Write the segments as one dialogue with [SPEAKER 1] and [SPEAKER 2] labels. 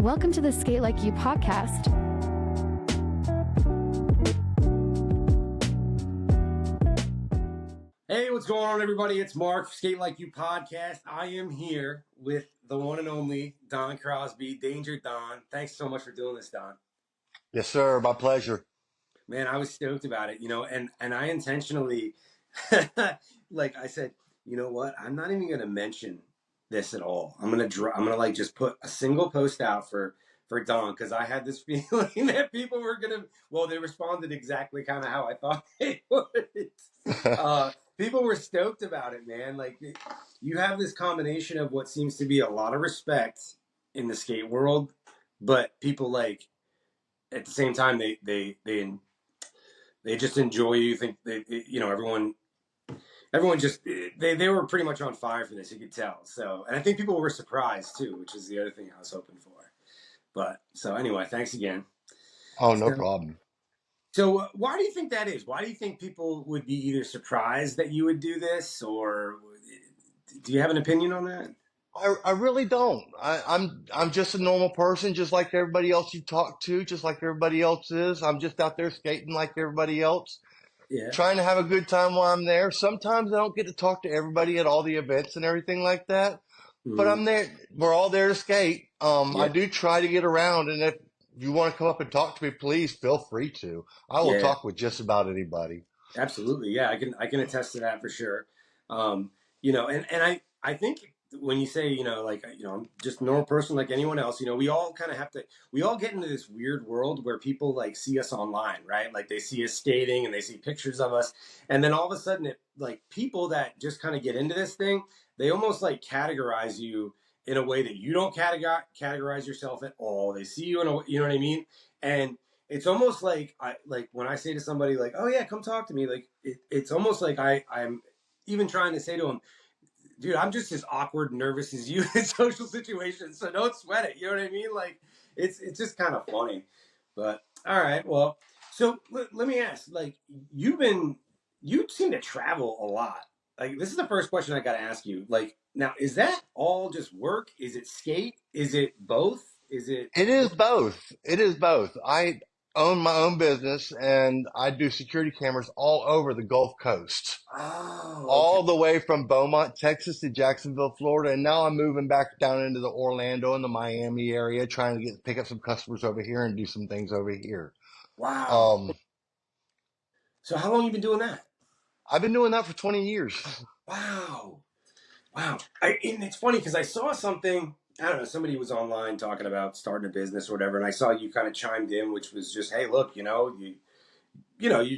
[SPEAKER 1] Welcome to the Sk8LikeYou podcast.
[SPEAKER 2] Hey, what's going on, everybody? It's Mark, Sk8LikeYou podcast. I am here with the one and only Don Crosby, Danger Don. Thanks so much for doing this, Don.
[SPEAKER 3] Yes, sir. My pleasure.
[SPEAKER 2] Man, I was stoked about it, and I intentionally, like I said, you know what? I'm not even going to mention this at all. I'm gonna like just put a single post out for Don, because I had this feeling that people were gonna. Well, they responded exactly kind of how I thought they would. People were stoked about it, man. Like, you have this combination of what seems to be a lot of respect in the skate world, but people, like, at the same time they just enjoy you. Think everyone just they were pretty much on fire for this. You could tell. So, and I think people were surprised too, which is the other thing I was hoping for. But so anyway, thanks again.
[SPEAKER 3] Oh, no problem.
[SPEAKER 2] So why do you think that is? Why do you think people would be either surprised that you would do this, or do you have an opinion on that?
[SPEAKER 3] I really don't. I'm just a normal person, just like everybody else you talk to, just like everybody else is. I'm just out there skating like everybody else,
[SPEAKER 2] Yeah.
[SPEAKER 3] trying to have a good time while I'm there. Sometimes I don't get to talk to everybody at all the events and everything like that, but I'm there. We're all there to skate. I do try to get around, and if you want to come up and talk to me, please feel free to. I will talk with just about anybody.
[SPEAKER 2] Absolutely. Yeah, I can attest to that for sure. And I think when you say, I'm just a normal person like anyone else, we all kind of we all get into this weird world where people like see us online, right? Like they see us skating and they see pictures of us. And then all of a sudden people that just kind of get into this thing, they almost like categorize you in a way that you don't categorize yourself at all. They see you in a, you know what I mean? And it's almost like when I say to somebody like, "Oh yeah, come talk to me," like it's almost like I'm even trying to say to them, "Dude, I'm just as awkward and nervous as you in social situations, so don't sweat it." You know what I mean? Like it's just kind of funny. But all right, well, so let me ask, like you seem to travel a lot. Like, this is the first question I got to ask you. Like, now, is that all just work? Is it skate? Is it both? Is it?
[SPEAKER 3] It is both. It is both. I own my own business and I do security cameras all over the Gulf Coast,
[SPEAKER 2] Oh, okay.
[SPEAKER 3] all the way from Beaumont, Texas to Jacksonville, Florida. And now I'm moving back down into the Orlando and the Miami area, trying to pick up some customers over here and do some things over here.
[SPEAKER 2] Wow.
[SPEAKER 3] Um,
[SPEAKER 2] So how long you been doing that?
[SPEAKER 3] I've been doing that for 20 years.
[SPEAKER 2] Wow. Wow. And it's funny because I saw something, I don't know, somebody was online talking about starting a business or whatever, and I saw you kind of chimed in, which was just, "Hey, look, you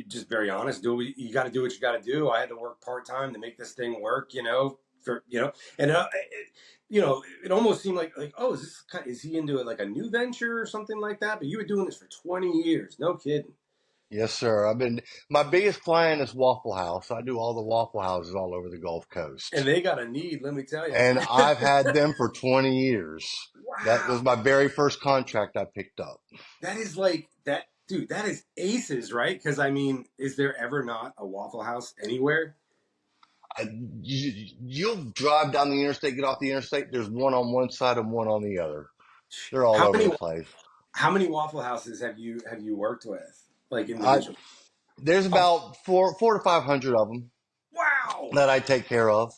[SPEAKER 2] just very honest, you got to do what you got to do. I had to work part-time to make this thing work, and it almost seemed like, oh, is he into it like a new venture or something like that? But you were doing this for 20 years. No kidding.
[SPEAKER 3] Yes, sir. My biggest client is Waffle House. I do all the Waffle Houses all over the Gulf
[SPEAKER 2] And
[SPEAKER 3] Coast.
[SPEAKER 2] they got a need, let me tell you.
[SPEAKER 3] And I've had them for 20 years. That was
[SPEAKER 2] Wow.
[SPEAKER 3] my very first contract I picked up.
[SPEAKER 2] That is like that, dude. That is aces, right? Because I mean, is there ever not a Waffle House anywhere?
[SPEAKER 3] You'll drive down the interstate, get off the interstate. There's one on one side and one on the other. They're all
[SPEAKER 2] How
[SPEAKER 3] over
[SPEAKER 2] many
[SPEAKER 3] the place.
[SPEAKER 2] how many Waffle Houses have you worked with, like
[SPEAKER 3] I,
[SPEAKER 2] individually?
[SPEAKER 3] there's about four to 500 of them
[SPEAKER 2] Wow,
[SPEAKER 3] that I take care of.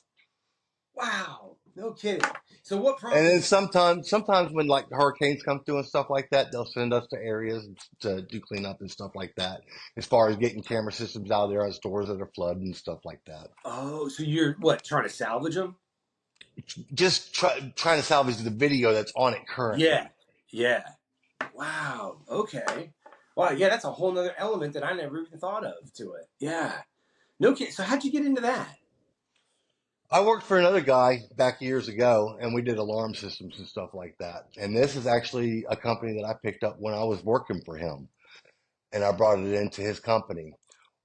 [SPEAKER 2] wow, no kidding. So what
[SPEAKER 3] And
[SPEAKER 2] prompted
[SPEAKER 3] then
[SPEAKER 2] this?
[SPEAKER 3] sometimes when like hurricanes come through and stuff like that, they'll send us to areas to do cleanup and stuff like that. As far as getting camera systems out there on stores that are flooded and stuff like that.
[SPEAKER 2] Oh, so you're what, trying to salvage them?
[SPEAKER 3] Just trying to salvage the video that's on it
[SPEAKER 2] Yeah,
[SPEAKER 3] currently.
[SPEAKER 2] yeah. Wow. Okay. Wow. Yeah, that's a whole nother element that I never even thought of to it. Yeah. No kidding. So how'd you get into that?
[SPEAKER 3] I worked for another guy back years ago and we did alarm systems and stuff like that. And this is actually a company that I picked up when I was working for him and I brought it into his company.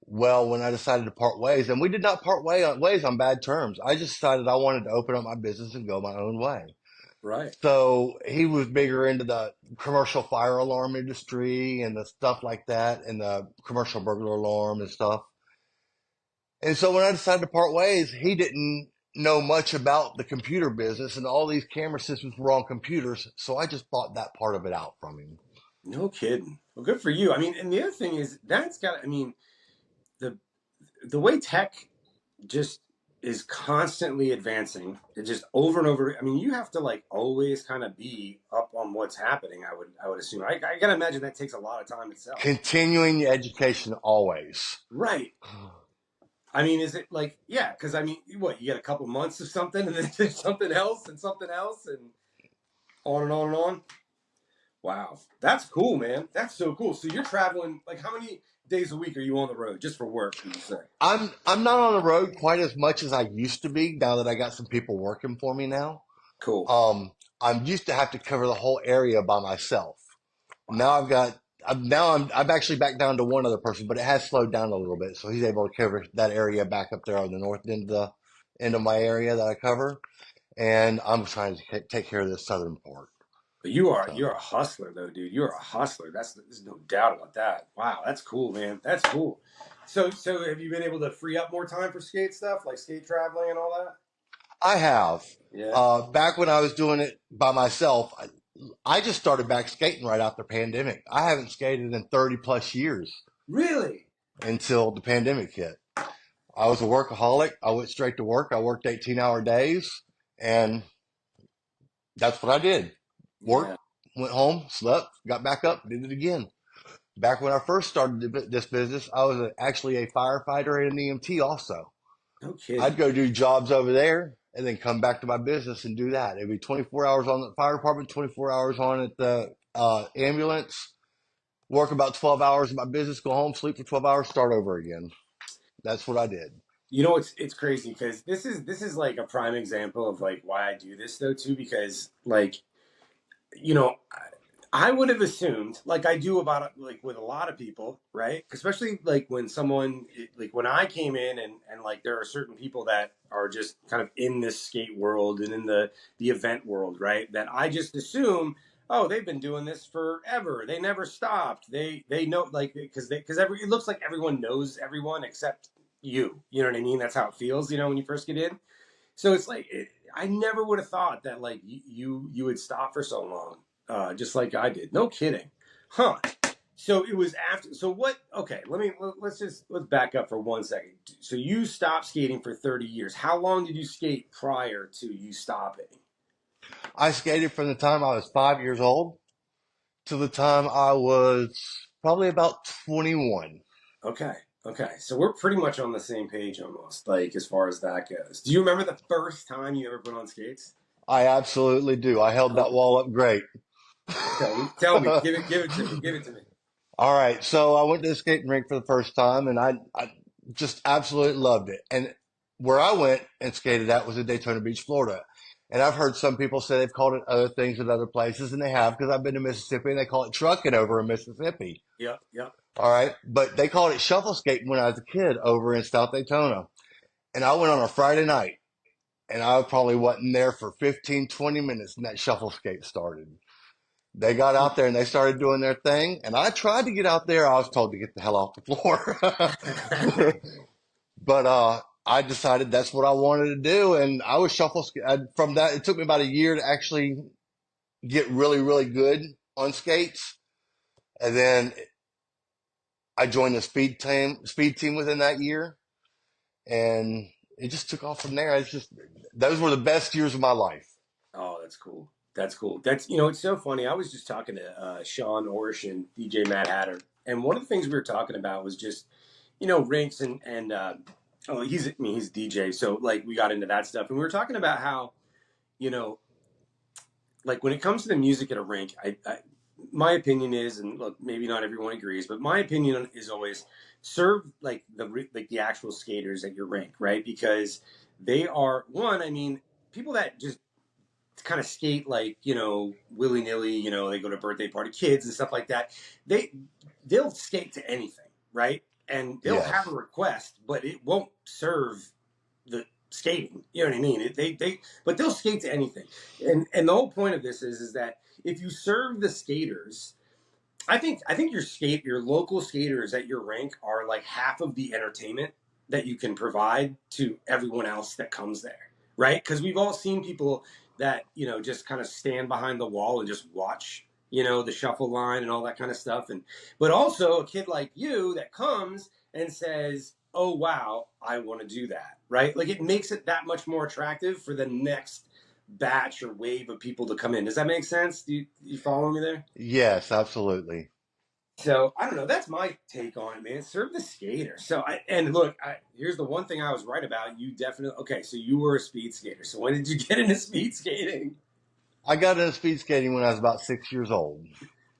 [SPEAKER 3] Well, when I decided to part ways, and we did not part ways on bad terms, I just decided I wanted to open up my business and go my own way.
[SPEAKER 2] Right.
[SPEAKER 3] So he was bigger into the commercial fire alarm industry and the stuff like that and the commercial burglar alarm and stuff. And so when I decided to part ways, he didn't know much about the computer business, and all these camera systems were on computers. So I just bought that part of it out from him.
[SPEAKER 2] No kidding. Well, good for you. I mean, and the other thing is that's got. I mean, the the way tech just is constantly advancing. It just over and over. I mean, you have to like always kind of be up on what's happening. I would assume. I gotta imagine that takes a lot of time itself.
[SPEAKER 3] Continuing education always.
[SPEAKER 2] Right. I mean, is it like yeah? Because I mean, what you get a couple months of something, and then there's something else, and something else, and on and on and on. Wow, that's cool, man. That's so cool. So you're traveling like how many days a week are you on the road just for work? Would you say?
[SPEAKER 3] I'm not on the road quite as much as I used to be now that I got some people working for me now.
[SPEAKER 2] Cool.
[SPEAKER 3] Um, I'm used to have to cover the whole area by myself. Now
[SPEAKER 2] Wow.
[SPEAKER 3] I'm actually back down to one other person, but it has slowed down a little bit. So he's able to cover that area back up there on the north end of my area that I cover. And I'm trying to take care of this southern part.
[SPEAKER 2] But
[SPEAKER 3] So
[SPEAKER 2] you're a hustler though, dude. You're a hustler. There's no doubt about that. Wow, that's cool, man. That's cool. So have you been able to free up more time for skate stuff, like skate traveling and all that?
[SPEAKER 3] I have,
[SPEAKER 2] Yeah.
[SPEAKER 3] back when I was doing it by myself, I just started back skating right after pandemic. I haven't skated in 30 plus years
[SPEAKER 2] Really?
[SPEAKER 3] until the pandemic hit. I was a workaholic. I went straight to work. I worked 18-hour days, and that's what I did.
[SPEAKER 2] Yeah.
[SPEAKER 3] Worked, went home, slept, got back up, did it again. Back when I first started this business, I was actually a firefighter and an EMT also.
[SPEAKER 2] No
[SPEAKER 3] I'd
[SPEAKER 2] kidding.
[SPEAKER 3] go do jobs over there and then come back to my business and do that. It'd be 24 hours on the fire department, 24 hours on at the ambulance, work about 12 hours in my business, go home, sleep for 12 hours, start over again. That's what I did.
[SPEAKER 2] You know, it's crazy because this is like a prime example of like why I do this though too because like you know I would have assumed, like I do about like with a lot of people, right? Especially like when someone like when I came in and like there are certain people that are just kind of in this skate world and in the event world, right? That I just assume, oh, they've been doing this forever. They never stopped. They know like because every it looks like everyone knows everyone except you. You know what I mean? That's how it feels. You know when you first get in. So it's like I never would have thought that like you would stop for so long, just like I did. No kidding, huh? So it was after. So what? Okay, let's back up for 1 second. So you stopped skating for 30 years. How long did you skate prior to you stopping?
[SPEAKER 3] I skated from the time I was 5 years old to the time I was probably about 21.
[SPEAKER 2] Okay, okay. So we're pretty much on the same page almost, like as far as that goes. Do you remember the first time you ever put on skates?
[SPEAKER 3] I absolutely do. I held that
[SPEAKER 2] Okay,
[SPEAKER 3] wall up great.
[SPEAKER 2] tell me, give it to me, give it to me.
[SPEAKER 3] All right, so I went to the skating rink for the first time, and I just absolutely loved it. And where I went and skated at was in Daytona Beach, Florida. And I've heard some people say they've called it other things in other places, and they have because I've been to Mississippi and they call it trucking over in Mississippi.
[SPEAKER 2] Yep, yep.
[SPEAKER 3] All right, but they called it shuffle skating when I was a kid over in South Daytona. And I went on a Friday night, and I probably wasn't there for 15, 20 minutes, and that shuffle skate started. They got out there and they started doing their thing. And I tried to get out there. I was told to get the hell off the floor. But I decided that's what I wanted to do. And I was from that. It took me about a year to actually get really, really good on skates. And then I joined the speed team within that year. And it just took off from there. Those were the best years of my life.
[SPEAKER 2] Oh, that's cool. That's cool. That's it's so funny. I was just talking to Sean Orsh and DJ Matt Hatter, and one of the things we were talking about was just rinks and oh he's DJ, so like we got into that stuff, and we were talking about how you know like when it comes to the music at a rink, I my opinion is, and look, maybe not everyone agrees, but my opinion is always serve like the actual skaters at your rink, right? Because they are one. I mean, people that just kind of skate like willy nilly. They go to birthday party kids and stuff like that. They they'll skate to anything, right? And they'll have a
[SPEAKER 3] Yes.
[SPEAKER 2] request, but it won't serve the skating. You know what I mean? But they'll skate to anything. And the whole point of this is that if you serve the skaters, I think your local skaters at your rink are like half of the entertainment that you can provide to everyone else that comes there. right? Because we've all seen people that, you know, just kind of stand behind the wall and just watch, you know, the shuffle line and all that kind of stuff. And but also a kid like you that comes and says, "Oh wow, I want to do that," right? Like it makes it that much more attractive for the next batch or wave of people to come in. Does that make sense? You follow me there?
[SPEAKER 3] Yes, absolutely.
[SPEAKER 2] So I don't know. That's my take on it, man. Serve the skater. So and look, here's the one thing I was right about. You definitely okay. So you were a speed skater. So when did you get into speed skating?
[SPEAKER 3] I got into speed skating when I was about 6 years old.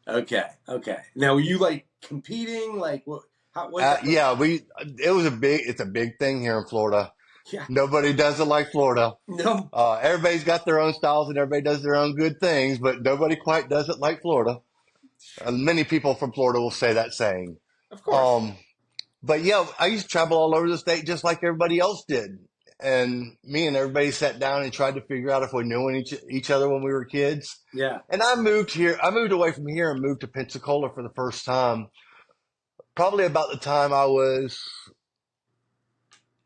[SPEAKER 2] Okay, okay. Now were you like competing? Like what? How was that?
[SPEAKER 3] Yeah, it's a big thing here in Florida.
[SPEAKER 2] Yeah.
[SPEAKER 3] Nobody does it like Florida.
[SPEAKER 2] No.
[SPEAKER 3] Everybody's got their own styles and everybody does their own good things, but nobody quite does it like Florida. Many people from Florida will say that saying.
[SPEAKER 2] Of course.
[SPEAKER 3] Um, but yeah, I used to travel all over the state just like everybody else did. And me and everybody sat down and tried to figure out if we knew each other when we were kids.
[SPEAKER 2] Yeah.
[SPEAKER 3] And I moved here. I moved away from here and moved to Pensacola for the first time. Probably about the time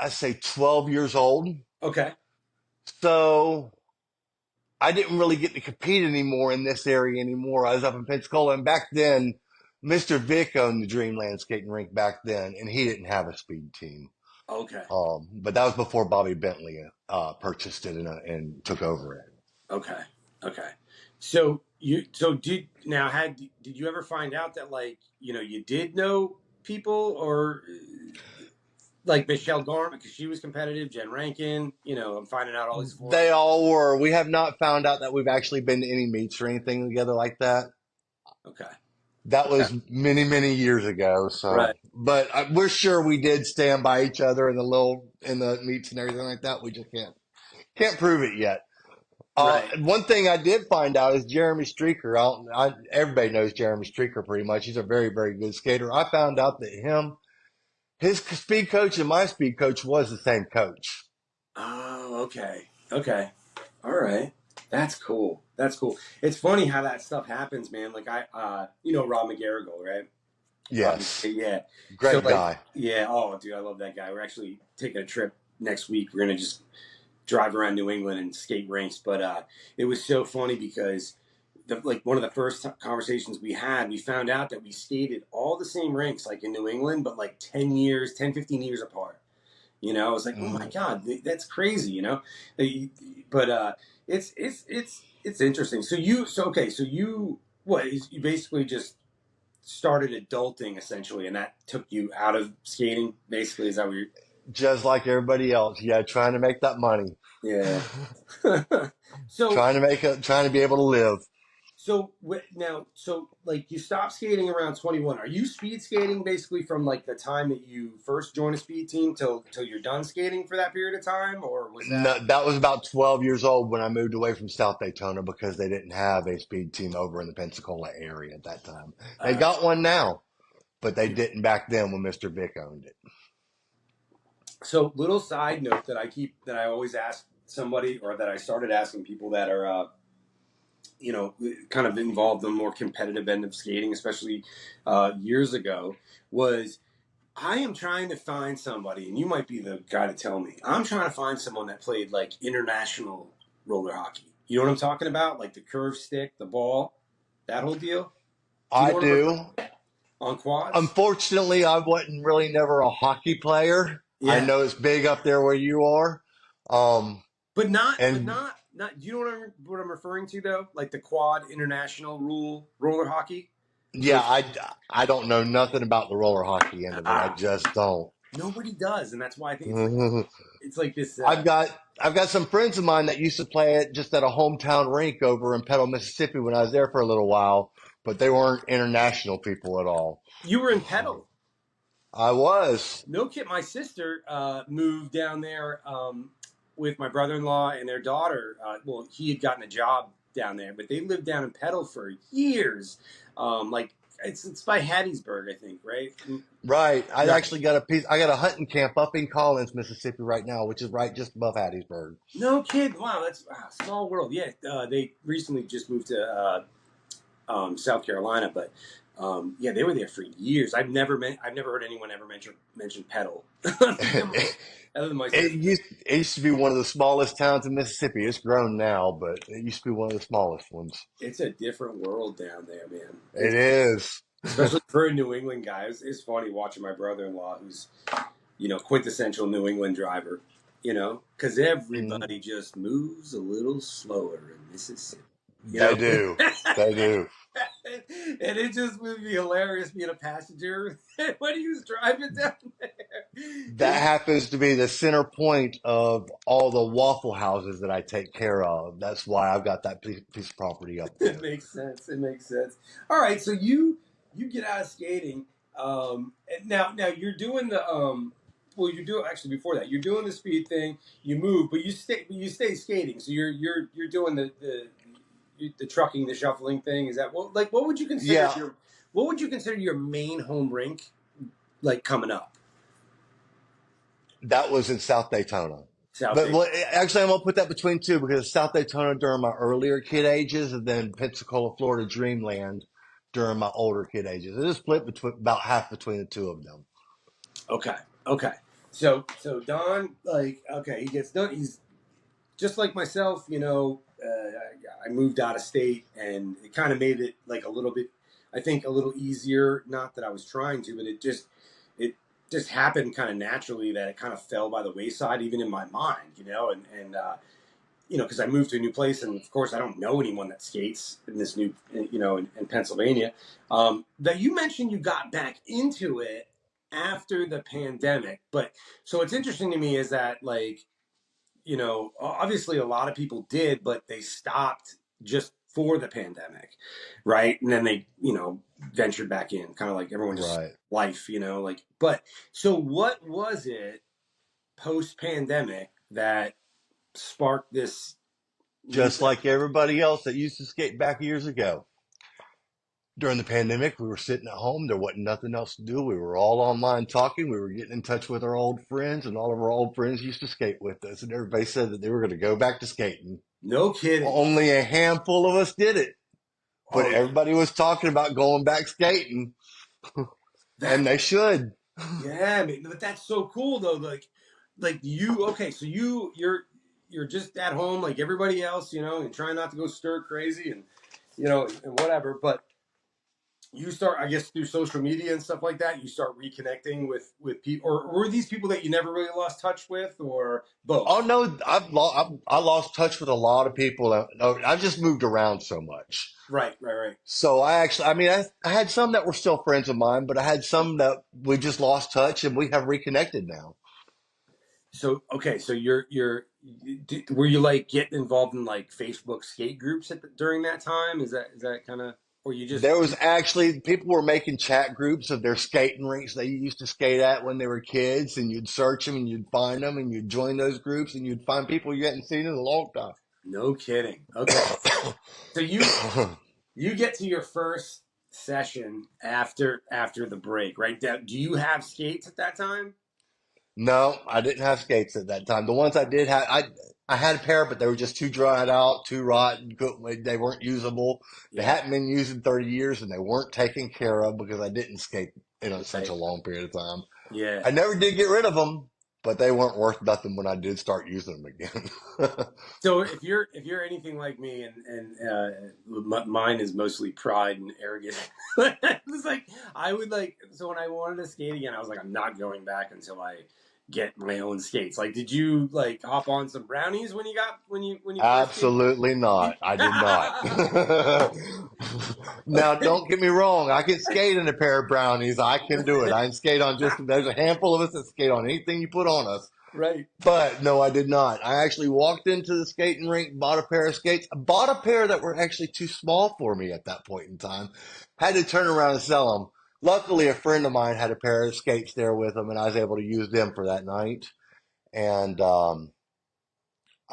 [SPEAKER 3] I'd say 12 years old.
[SPEAKER 2] Okay.
[SPEAKER 3] So I didn't really get to compete anymore in this area anymore. I was up in Pensacola, and back then, Mr. Vic owned the Dreamland skating rink back then, and he didn't have a speed team.
[SPEAKER 2] Okay.
[SPEAKER 3] But that was before Bobby Bentley purchased it and took over it.
[SPEAKER 2] Okay. Okay. So did you ever find out that like you know you did know people or like Michelle Garment because she was competitive, Jen Rankin, you know, I'm finding out all these.
[SPEAKER 3] They all were. We have not found out that we've actually been to any meets or anything together like that.
[SPEAKER 2] Okay.
[SPEAKER 3] That was many, many years ago. So,
[SPEAKER 2] right.
[SPEAKER 3] But we're sure we did stand by each other in the meets and everything like that. We just can't prove it yet.
[SPEAKER 2] Right.
[SPEAKER 3] One thing I did find out is Jeremy Streaker. Everybody knows Jeremy Streaker pretty much. He's a very, very good skater. I found out that his speed coach and my speed coach was the same coach.
[SPEAKER 2] Oh, okay. Okay. All right. That's cool. That's cool. It's funny how that stuff happens, man. Like you know Rob McGarrigle, right?
[SPEAKER 3] Yes.
[SPEAKER 2] Yeah.
[SPEAKER 3] Great guy.
[SPEAKER 2] Yeah. Oh, dude, I love that guy. We're actually taking a trip next week. We're gonna just drive around New England and skate rinks. But it was so funny because one of the first conversations we had, we found out that we skated all the same rinks like in New England, but like 15 years apart. You know, I was like, oh my God, that's crazy, you know? But it's interesting. So you basically just started adulting essentially, and that took you out of skating, basically, is that what you're...
[SPEAKER 3] Just like everybody else. Yeah, trying to make that money.
[SPEAKER 2] Yeah. So
[SPEAKER 3] trying to be able to live.
[SPEAKER 2] So like you stopped skating around 21. Are you speed skating basically from like the time that you first joined a speed team till you're done skating for that period of time, or was that?
[SPEAKER 3] No, that was about 12 years old when I moved away from South Daytona because they didn't have a speed team over in the Pensacola area at that time. They got one now, but they didn't back then when Mr. Vic owned it.
[SPEAKER 2] So little side note that I always ask somebody, or that I started asking people that are you know, kind of involved in the more competitive end of skating, especially years ago, was I am trying to find somebody, and you might be the guy to tell me. I'm trying to find someone that played like international roller hockey. You know what I'm talking about? Like the curved stick, the ball, that whole deal.
[SPEAKER 3] I do.
[SPEAKER 2] On quads?
[SPEAKER 3] Unfortunately, I wasn't really never a hockey player. Yeah. I know it's big up there where you are.
[SPEAKER 2] But not, do you know what I'm referring to though? Like the quad international rule roller hockey?
[SPEAKER 3] Yeah, I don't know nothing about the roller hockey end of it. I just don't.
[SPEAKER 2] Nobody does, and that's why I think it's like this.
[SPEAKER 3] I've got some friends of mine that used to play it just at a hometown rink over in Petal, Mississippi when I was there for a little while, but they weren't international people at all.
[SPEAKER 2] You were in Petal.
[SPEAKER 3] I was.
[SPEAKER 2] No kid. My sister moved down there with my brother-in-law and their daughter. Well, he had gotten a job down there, but they lived down in Petal for years. Like it's by Hattiesburg, I think, right?
[SPEAKER 3] Right. I actually got I got a hunting camp up in Collins, Mississippi right now, which is right just above Hattiesburg.
[SPEAKER 2] No kid. Wow, that's a small world. Yeah, they recently just moved to South Carolina, but Yeah, they were there for years. I've never heard anyone ever mention pedal other than myself.
[SPEAKER 3] It used to be one of the smallest towns in Mississippi. It's grown now, but it used to be one of the smallest ones.
[SPEAKER 2] It's a different world down there, man.
[SPEAKER 3] It is.
[SPEAKER 2] Especially for a New England guy. It's funny watching my brother-in-law, who's quintessential New England driver. Because
[SPEAKER 3] Mm,
[SPEAKER 2] everybody just moves a little slower in Mississippi. You
[SPEAKER 3] they
[SPEAKER 2] know.
[SPEAKER 3] do. They do.
[SPEAKER 2] And it just would be hilarious being a passenger when he was driving down there.
[SPEAKER 3] That happens to be the center point of all the Waffle Houses that I take care of. That's why I've got that piece of property up
[SPEAKER 2] It
[SPEAKER 3] there.
[SPEAKER 2] makes sense. It makes sense. All right, so you get out of skating. And now you're doing the well, you're doing actually before that. You're doing the speed thing. You move, but you stay skating. So you're doing the trucking, the shuffling thing. Is that what would you consider
[SPEAKER 3] Yeah,
[SPEAKER 2] your main home rink like coming up?
[SPEAKER 3] that was in South Daytona.
[SPEAKER 2] South
[SPEAKER 3] But
[SPEAKER 2] Day.
[SPEAKER 3] well, actually, I'm gonna put that between two because South Daytona during my earlier kid ages, and then Pensacola, Florida Dreamland during my older kid ages. It is split between about half between the two of them.
[SPEAKER 2] Okay. Okay. So Don, like, okay, he gets done. He's just like myself. I moved out of state, and it kind of made it like a little bit, I think, a little easier. Not that I was trying to, but it just happened kind of naturally that it kind of fell by the wayside, even in my mind. Because I moved to a new place, and of course, I don't know anyone that skates in this new, in Pennsylvania. That you mentioned you got back into it after the pandemic, but so what's interesting to me is that, like, obviously a lot of people did, but they stopped just for the pandemic, right? And then they, ventured back in, kind of like everyone just
[SPEAKER 3] Right.
[SPEAKER 2] life, like. But so, what was it post pandemic that sparked this new?
[SPEAKER 3] Just like everybody else that used to skate back years ago. During the pandemic, we were sitting at home. There wasn't nothing else to do. We were all online talking. We were getting in touch with our old friends, and all of our old friends used to skate with us. And everybody said that they were going to go back to skating.
[SPEAKER 2] No kidding.
[SPEAKER 3] Only a handful of us did it, but
[SPEAKER 2] Oh yeah,
[SPEAKER 3] everybody was talking about going back skating, and
[SPEAKER 2] that
[SPEAKER 3] they should.
[SPEAKER 2] yeah, I mean, but that's so cool though. Like you, okay, so you're just at home like everybody else, and trying not to go stir crazy and and whatever. But you start, I guess, through social media and stuff like that. You start reconnecting with people, or were these people that you never really lost touch with, or
[SPEAKER 3] Oh
[SPEAKER 2] both?
[SPEAKER 3] no, I lost touch with a lot of people. I've just moved around so much.
[SPEAKER 2] Right, right, right.
[SPEAKER 3] So I had some that were still friends of mine, but I had some that we just lost touch and we have reconnected now.
[SPEAKER 2] So okay, so were you like getting involved in like Facebook skate groups during that time? Is that kind of, or you just
[SPEAKER 3] There was actually people were making chat groups of their skating rinks they used to skate at when they were kids, and you'd search them and you'd find them and you'd join those groups and you'd find people you hadn't seen in a long
[SPEAKER 2] no kidding? Okay,
[SPEAKER 3] time.
[SPEAKER 2] so you get to your first session after the break, right? Do you have skates at that time?
[SPEAKER 3] No, I didn't have skates at that time. The ones I did have, I had a pair, but they were just too dried out, too rotten. They weren't usable. They
[SPEAKER 2] Yeah,
[SPEAKER 3] hadn't been used in 30 years, and they weren't taken care of because I didn't skate such
[SPEAKER 2] right.
[SPEAKER 3] a long period of time.
[SPEAKER 2] Yeah.
[SPEAKER 3] I never did get rid of them, but they weren't worth nothing when I did start using them again.
[SPEAKER 2] So if you're anything like me, and mine is mostly pride and arrogance. It's like I would like, so when I wanted to skate again, I was like, I'm not going back until I get my own skates. Like, did you like hop on some brownies when you first came?
[SPEAKER 3] Absolutely not. I did not. Now, don't get me wrong. I can skate in a pair of brownies. I can do it. I can skate on there's a handful of us that skate on anything you put on us.
[SPEAKER 2] Right.
[SPEAKER 3] But no, I did not. I actually walked into the skating rink, bought a pair of skates, bought a pair that were actually too small for me at that point in time. Had to turn around and sell them. Luckily, a friend of mine had a pair of skates there with him, and I was able to use them for that night. And I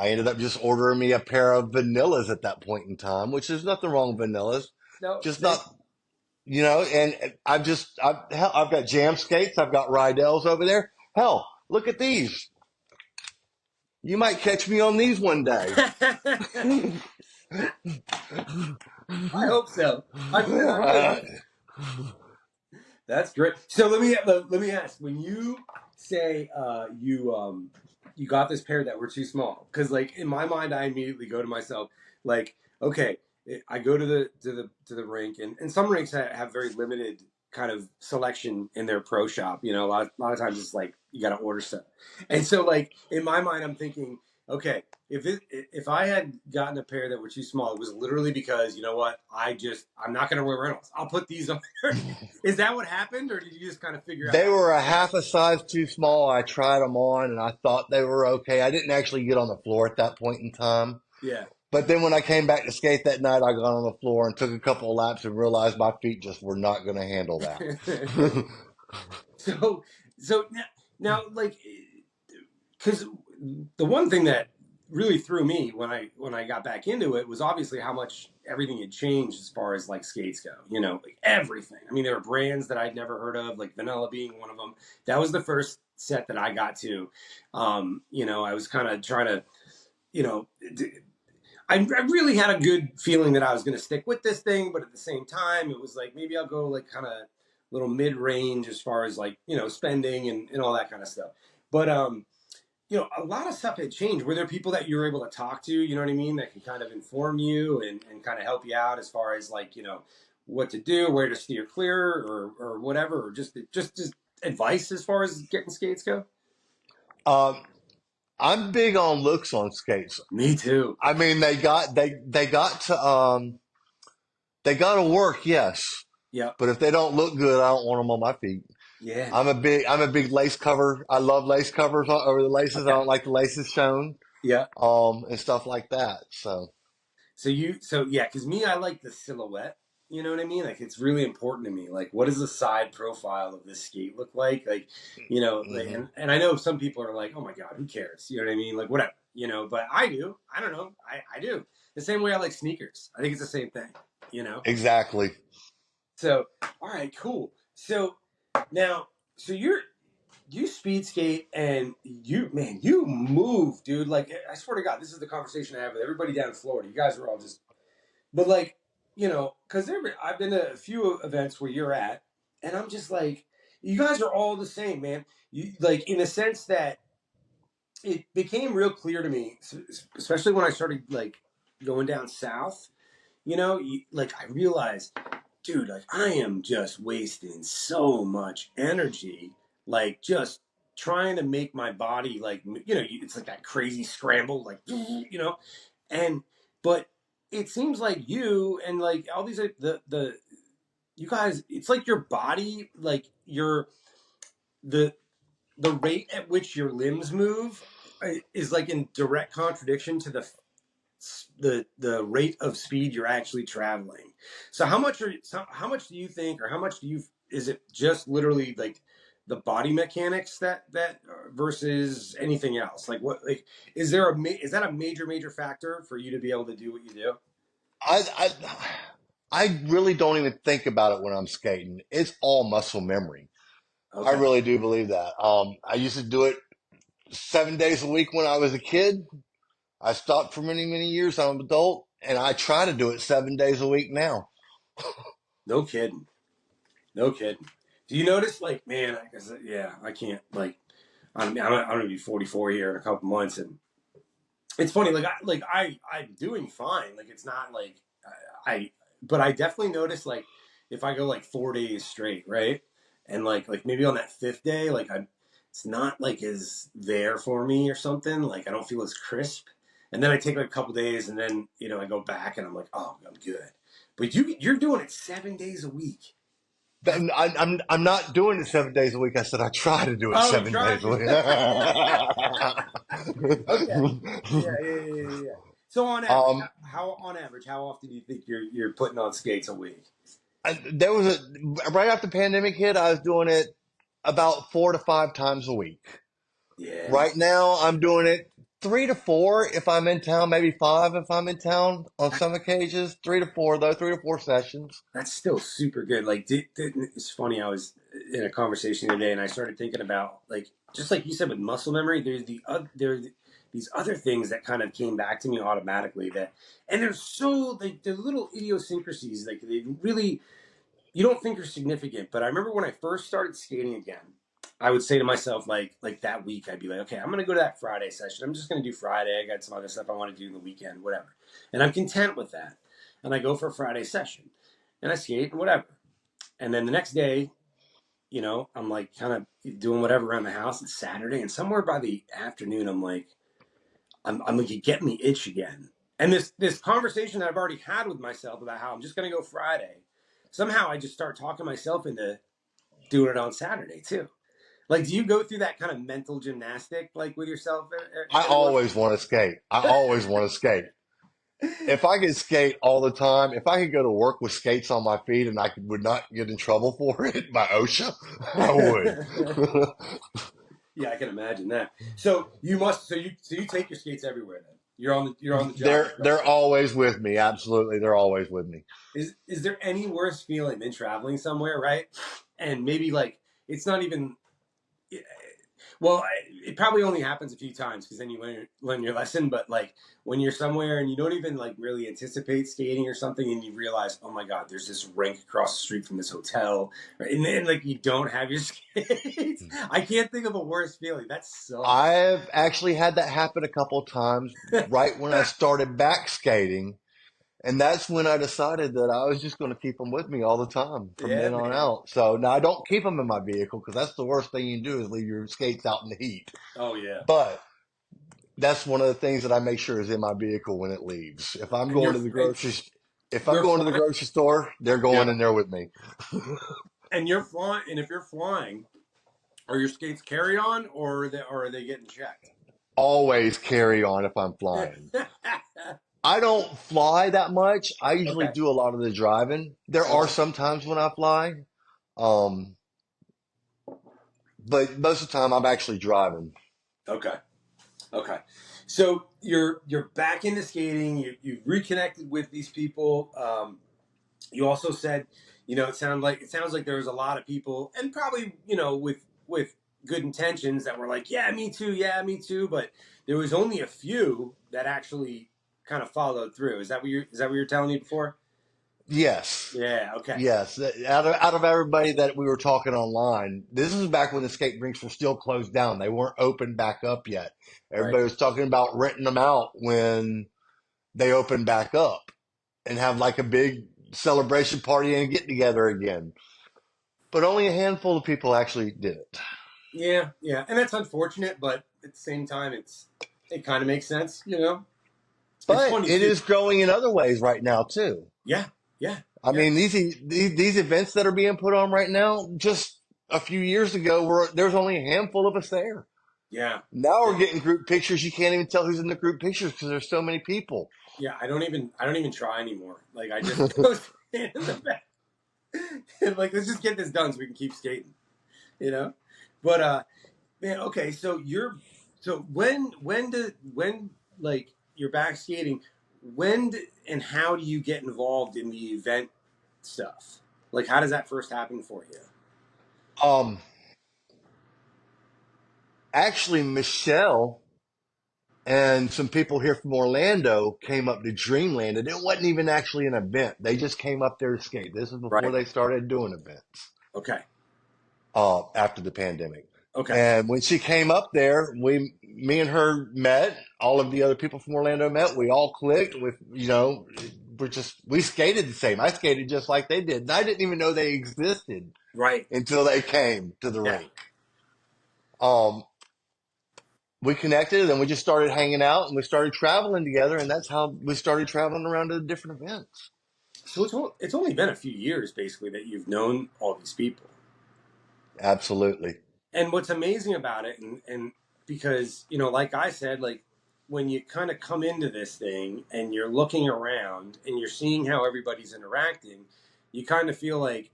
[SPEAKER 3] ended up just ordering me a pair of vanillas at that point in time, which there's nothing wrong with vanillas,
[SPEAKER 2] No,
[SPEAKER 3] just
[SPEAKER 2] same.
[SPEAKER 3] not, and I've got jam skates. I've got Rydell's over there. Hell, look at these. You might catch me on these one day.
[SPEAKER 2] I hope so. I That's great. So let me ask: when you say you got this pair that were too small, because like in my mind, I immediately go to myself like, okay, I go to the rink, and some rinks have very limited kind of selection in their pro shop. You know, a lot of times it's like you got to order stuff, and so like in my mind, I'm thinking, okay, if I had gotten a pair that were too small, it was literally because you know what, I'm not going to wear Reynolds. I'll put these on. Is that what happened, or did you just kind of figure out
[SPEAKER 3] They
[SPEAKER 2] how?
[SPEAKER 3] were a half a size too small. I tried them on and I thought they were okay. I didn't actually get on the floor at that point in time.
[SPEAKER 2] Yeah.
[SPEAKER 3] But then when I came back to skate that night, I got on the floor and took a couple of laps and realized my feet just were not going to handle that.
[SPEAKER 2] so so now like because the one thing that really threw me when I got back into it was obviously how much everything had changed as far as like skates go. You know, like everything. I mean, there were brands that I'd never heard of, like Vanilla being one of them. That was the first set that I got to. You know, I was kind of trying to, you know, I really had a good feeling that I was going to stick with this thing, but at the same time, it was like maybe I'll go like kind of little mid range as far as like you know spending and all that kind of stuff. But you know, a lot of stuff had changed. Were there people that you were able to talk to? You know what I mean? That can kind of inform you and kind of help you out as far as like you know what to do, where to steer clear, or whatever, or just advice as far as getting skates go.
[SPEAKER 3] um, I'm big on looks on skates.
[SPEAKER 2] Me too.
[SPEAKER 3] I mean, they got to work, yes.
[SPEAKER 2] Yep.
[SPEAKER 3] But if they don't look good, I don't want them on my feet.
[SPEAKER 2] Yeah.
[SPEAKER 3] I'm a big lace cover. I love lace covers over the laces. I
[SPEAKER 2] Okay.
[SPEAKER 3] don't like the laces shown,
[SPEAKER 2] Yeah.
[SPEAKER 3] and stuff like that. So,
[SPEAKER 2] So yeah, because me, I like the silhouette. You know what I mean? Like it's really important to me. Like, what does the side profile of this skate look like? Like, you know, like,
[SPEAKER 3] hmm
[SPEAKER 2] and I know some people are like, oh my god, who cares? You know what I mean? Like whatever. You know, but I do. I don't know. I do. The same way I like sneakers. I think it's the same thing. You know.
[SPEAKER 3] exactly.
[SPEAKER 2] So all right, cool. So now, so you speed skate and you move, dude. Like I swear to God, this is the conversation I have with everybody down in Florida. You guys are all just but like, you know, because I've been to a few events where you're at, and I'm just like, you guys are all the same, man. You like in the sense that it became real clear to me, especially when I started like going down south. You know, like I realized, dude, like I am just wasting so much energy, like just trying to make my body like you know, it's like that crazy scramble, like you know, and but it seems like you and like all these the you guys, it's like your body, like your the the rate at which your limbs move is like in direct contradiction to the rate of speed you're actually traveling. So how much do you think, or how much do you is it just literally like the body mechanics that versus anything else? Like what like is that a major factor for you to be able to do what you do?
[SPEAKER 3] I, I, I really don't even think about it when I'm skating. It's all muscle memory. I
[SPEAKER 2] Okay,
[SPEAKER 3] really do believe that. I used to do it 7 days a week when I was a kid. I stopped for many, many years. I'm an adult, and I try to do it 7 days a week now.
[SPEAKER 2] no kidding, no kidding. Do you notice like man? I guess yeah, I can't like I'm gonna be 44 here in a couple months and it's funny I'm doing fine like it's not like I but I definitely notice like if I go like 4 days straight right and like maybe on that fifth day like I it's not like as there for me or something like I don't feel as crisp and then I take like a couple days and then you know I go back and I'm like oh I'm good but you're doing it 7 days a week. That's
[SPEAKER 3] I'm not doing it 7 days a week. I said I try to do it
[SPEAKER 2] oh you
[SPEAKER 3] 7 days
[SPEAKER 2] tried
[SPEAKER 3] a
[SPEAKER 2] to okay.
[SPEAKER 3] week.
[SPEAKER 2] Yeah. So on average,
[SPEAKER 3] um,
[SPEAKER 2] how on average, how often do you think you're putting on skates a week?
[SPEAKER 3] there was right after the pandemic hit, I was doing it about 4 to 5 times a week.
[SPEAKER 2] Yeah,
[SPEAKER 3] Right now, I'm doing it 3 to 4 if I'm in town, maybe 5 if I'm in town on
[SPEAKER 2] that,
[SPEAKER 3] some occasions. 3 to 4 though, 3 to 4 sessions.
[SPEAKER 2] that's still super good. Like, it's funny. I was in a conversation today, and I started thinking about like just like you said with muscle memory. There's these other things that kind of came back to me automatically that, and they're so like they're little idiosyncrasies. Like they really you don't think you're significant, but I remember when I first started skating again, I would say to myself, like that week, I'd be like, okay, I'm going to go to that Friday session. I'm just going to do Friday. I got some other stuff I want to do in the weekend, whatever. And I'm content with that. And I go for a Friday session and I skate and whatever. And then the next day, I'm like kind of doing whatever around the house. It's Saturday. And somewhere by the afternoon, I'm like, you get me itch again. And this conversation that I've already had with myself about how I'm just going to go Friday, somehow I just start talking myself into doing it on Saturday too. Like, do you go through that kind of mental gymnastic like with yourself
[SPEAKER 3] I
[SPEAKER 2] every once
[SPEAKER 3] always want to skate. I always want to skate. If I could skate all the time, if I could go to work with skates on my feet and would not get in trouble for it by OSHA, I
[SPEAKER 2] in?
[SPEAKER 3] would.
[SPEAKER 2] Yeah, I can imagine that. So you take your skates everywhere then. You're on the job with
[SPEAKER 3] They're
[SPEAKER 2] Crosby.
[SPEAKER 3] always with me. Absolutely, they're always with me.
[SPEAKER 2] Is there any worse feeling than traveling somewhere, right? And maybe like it's not even. Well, it probably only happens a few times because then you learn your lesson. But like when you're somewhere and you don't even like really anticipate skating or something, and you realize, oh my god, there's this rink across the street from this hotel, right? And then like you don't have your skates. I can't think of a worse feeling. That sucks.
[SPEAKER 3] I've actually had that happen a couple of times right when I started back skating. And that's when I decided that I was just going to keep them with me all the time from
[SPEAKER 2] Yeah,
[SPEAKER 3] then on
[SPEAKER 2] man.
[SPEAKER 3] out. So now I don't keep them in my vehicle because that's the worst thing you can do is leave your skates out in the heat.
[SPEAKER 2] Oh yeah.
[SPEAKER 3] But that's one of the things that I make sure is in my vehicle when it leaves.
[SPEAKER 2] And
[SPEAKER 3] If I'm
[SPEAKER 2] you're
[SPEAKER 3] going to the
[SPEAKER 2] flying.
[SPEAKER 3] grocery store, they're
[SPEAKER 2] Yeah.
[SPEAKER 3] going in there with me.
[SPEAKER 2] And you're flying. And if you're flying, are your skates carry on or are they getting checked?
[SPEAKER 3] Always carry on if I'm flying. I don't fly that much. I usually
[SPEAKER 2] Okay.
[SPEAKER 3] do a lot of the driving. There are
[SPEAKER 2] Okay.
[SPEAKER 3] some times when I fly, um, but most of the time I'm actually driving.
[SPEAKER 2] Okay. Okay. So you're back into skating. You've reconnected with these people. You also said, it sounds like there was a lot of people, and probably with good intentions that were like, yeah, me too. But there was only a few that actually kind of followed through. Is that what you're telling me before?
[SPEAKER 3] Yes.
[SPEAKER 2] Yeah. Okay.
[SPEAKER 3] Yes. Out of everybody that we were talking online, this is back when the skate rinks were still closed down. They weren't open back up yet.
[SPEAKER 2] Right.
[SPEAKER 3] Everybody was talking about renting them out when they open back up and have like a big celebration party and get together again. But only a handful of people actually did it.
[SPEAKER 2] Yeah. Yeah. And that's unfortunate, but at the same time, it kind of makes sense. It's
[SPEAKER 3] But
[SPEAKER 2] funny
[SPEAKER 3] it
[SPEAKER 2] too.
[SPEAKER 3] is growing in other ways right now too.
[SPEAKER 2] Yeah. Yeah.
[SPEAKER 3] I
[SPEAKER 2] Yeah.
[SPEAKER 3] mean, these events that are being put on right now, just a few years ago, there's only a handful of us there.
[SPEAKER 2] Yeah.
[SPEAKER 3] Now we're
[SPEAKER 2] Yeah.
[SPEAKER 3] getting group pictures. You can't even tell who's in the group pictures because there's so many people.
[SPEAKER 2] Yeah, I don't even try anymore. Like I just go stand in the back and like let's just get this done so we can keep skating, you know. But man, okay, so when like you're back skating, and how do you get involved in the event stuff? Like how does that first happen for you?
[SPEAKER 3] Um, Actually, Michelle and some people here from Orlando came up to Dreamland, and it wasn't even actually an event. They just came up there to skate. This is before
[SPEAKER 2] Right.
[SPEAKER 3] they started doing events.
[SPEAKER 2] Okay.
[SPEAKER 3] After the pandemic.
[SPEAKER 2] Okay.
[SPEAKER 3] And when she came up there, me and her met. All of the other people from Orlando met. We all clicked with, we skated the same. I skated just like they did. And I didn't even know they existed
[SPEAKER 2] Right.
[SPEAKER 3] until they came to the
[SPEAKER 2] Yeah.
[SPEAKER 3] rink. Um, we connected and we just started hanging out and we started traveling together. And that's how we started traveling around to the different events.
[SPEAKER 2] So it's only been a few years basically that you've known all these people.
[SPEAKER 3] Absolutely.
[SPEAKER 2] And what's amazing about it, and because like I said, like when you kind of come into this thing and you're looking around and you're seeing how everybody's interacting, you kind of feel like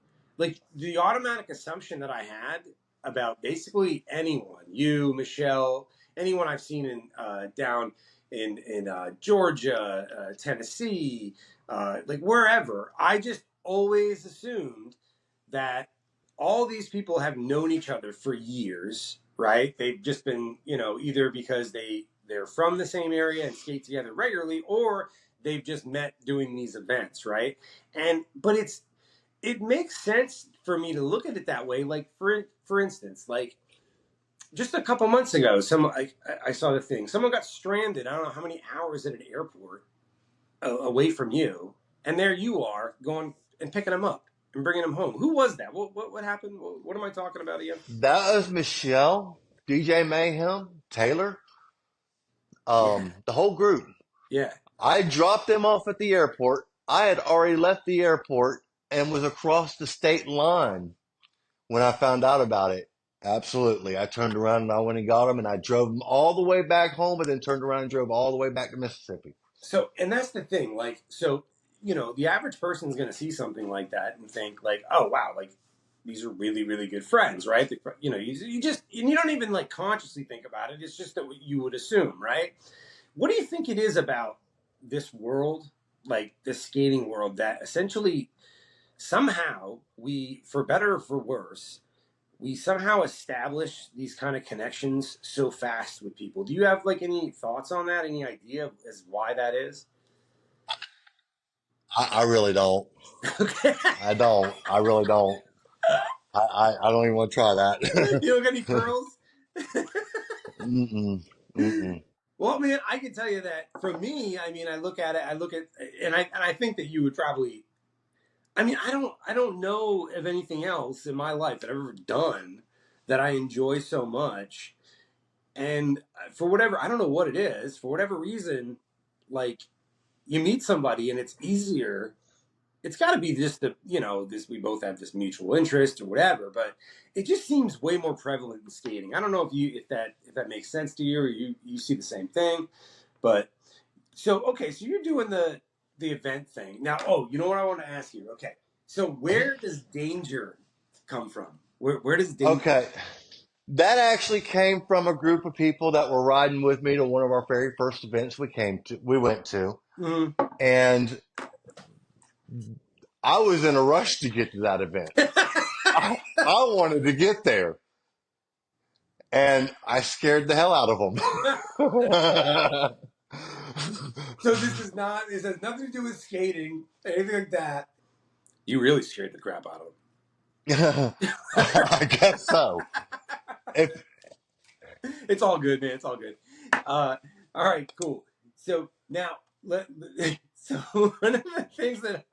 [SPEAKER 2] the automatic assumption that I had about basically anyone, you, Michelle, anyone I've seen in down in Georgia, Tennessee, like wherever, I just always assumed that all these people have known each other for years, right? They've just been, either because they're from the same area and skate together regularly, or they've just met doing these events, right? But it makes sense for me to look at it that way. Like for instance, like just a couple months ago, I saw the thing. Someone got stranded. I don't know how many hours at an airport away from you, and there you are going and picking them up and bringing them home. Who was that? What happened? What am I talking about again?
[SPEAKER 3] That was Michelle, DJ Mayhem, Taylor,
[SPEAKER 2] Yeah,
[SPEAKER 3] the whole group.
[SPEAKER 2] yeah.
[SPEAKER 3] I dropped them off at the airport. I had already left the airport and was across the state line when I found out about it. Absolutely. I turned around and I went and got them and I drove them all the way back home and then turned around and drove all the way back to Mississippi.
[SPEAKER 2] So, and that's the thing. Like, so the average person is going to see something like that and think, like, oh wow, like these are really, really good friends, right? You just and you don't even like consciously think about it. It's just that you would assume, right? What do you think it is about this world, like this skating world, that essentially somehow we, for better or for worse, we somehow establish these kind of connections so fast with people? Do you have like any thoughts on that? Any idea as why that is?
[SPEAKER 3] I really don't.
[SPEAKER 2] Okay.
[SPEAKER 3] I don't. I really don't. I don't even want to try that.
[SPEAKER 2] You don't got any pearls?
[SPEAKER 3] Mm-mm. Mm-mm.
[SPEAKER 2] Well, man, I can tell you that for me, I mean, I look at it, and I think that you would probably. I mean, I don't know of anything else in my life that I've ever done that I enjoy so much. And for whatever, I don't know what it is, for whatever reason, like you meet somebody and it's easier. It's got to be just this, we both have this mutual interest or whatever, but it just seems way more prevalent in skating. I don't know if that makes sense to you, or you see the same thing. But so okay, so you're doing the event thing now. Oh, you know what I want to ask you? Okay, so where does danger come from? Where does danger?
[SPEAKER 3] Okay. That actually came from a group of people that were riding with me to one of our very first events we went to.
[SPEAKER 2] Mm-hmm.
[SPEAKER 3] And I was in a rush to get to that event. I wanted to get there and I scared the hell out of them.
[SPEAKER 2] So this has nothing to do with skating, anything like that. You really scared the crap out of
[SPEAKER 3] I guess so. If
[SPEAKER 2] It's all good, man. It's all good. All right, cool. So now, so one of the things that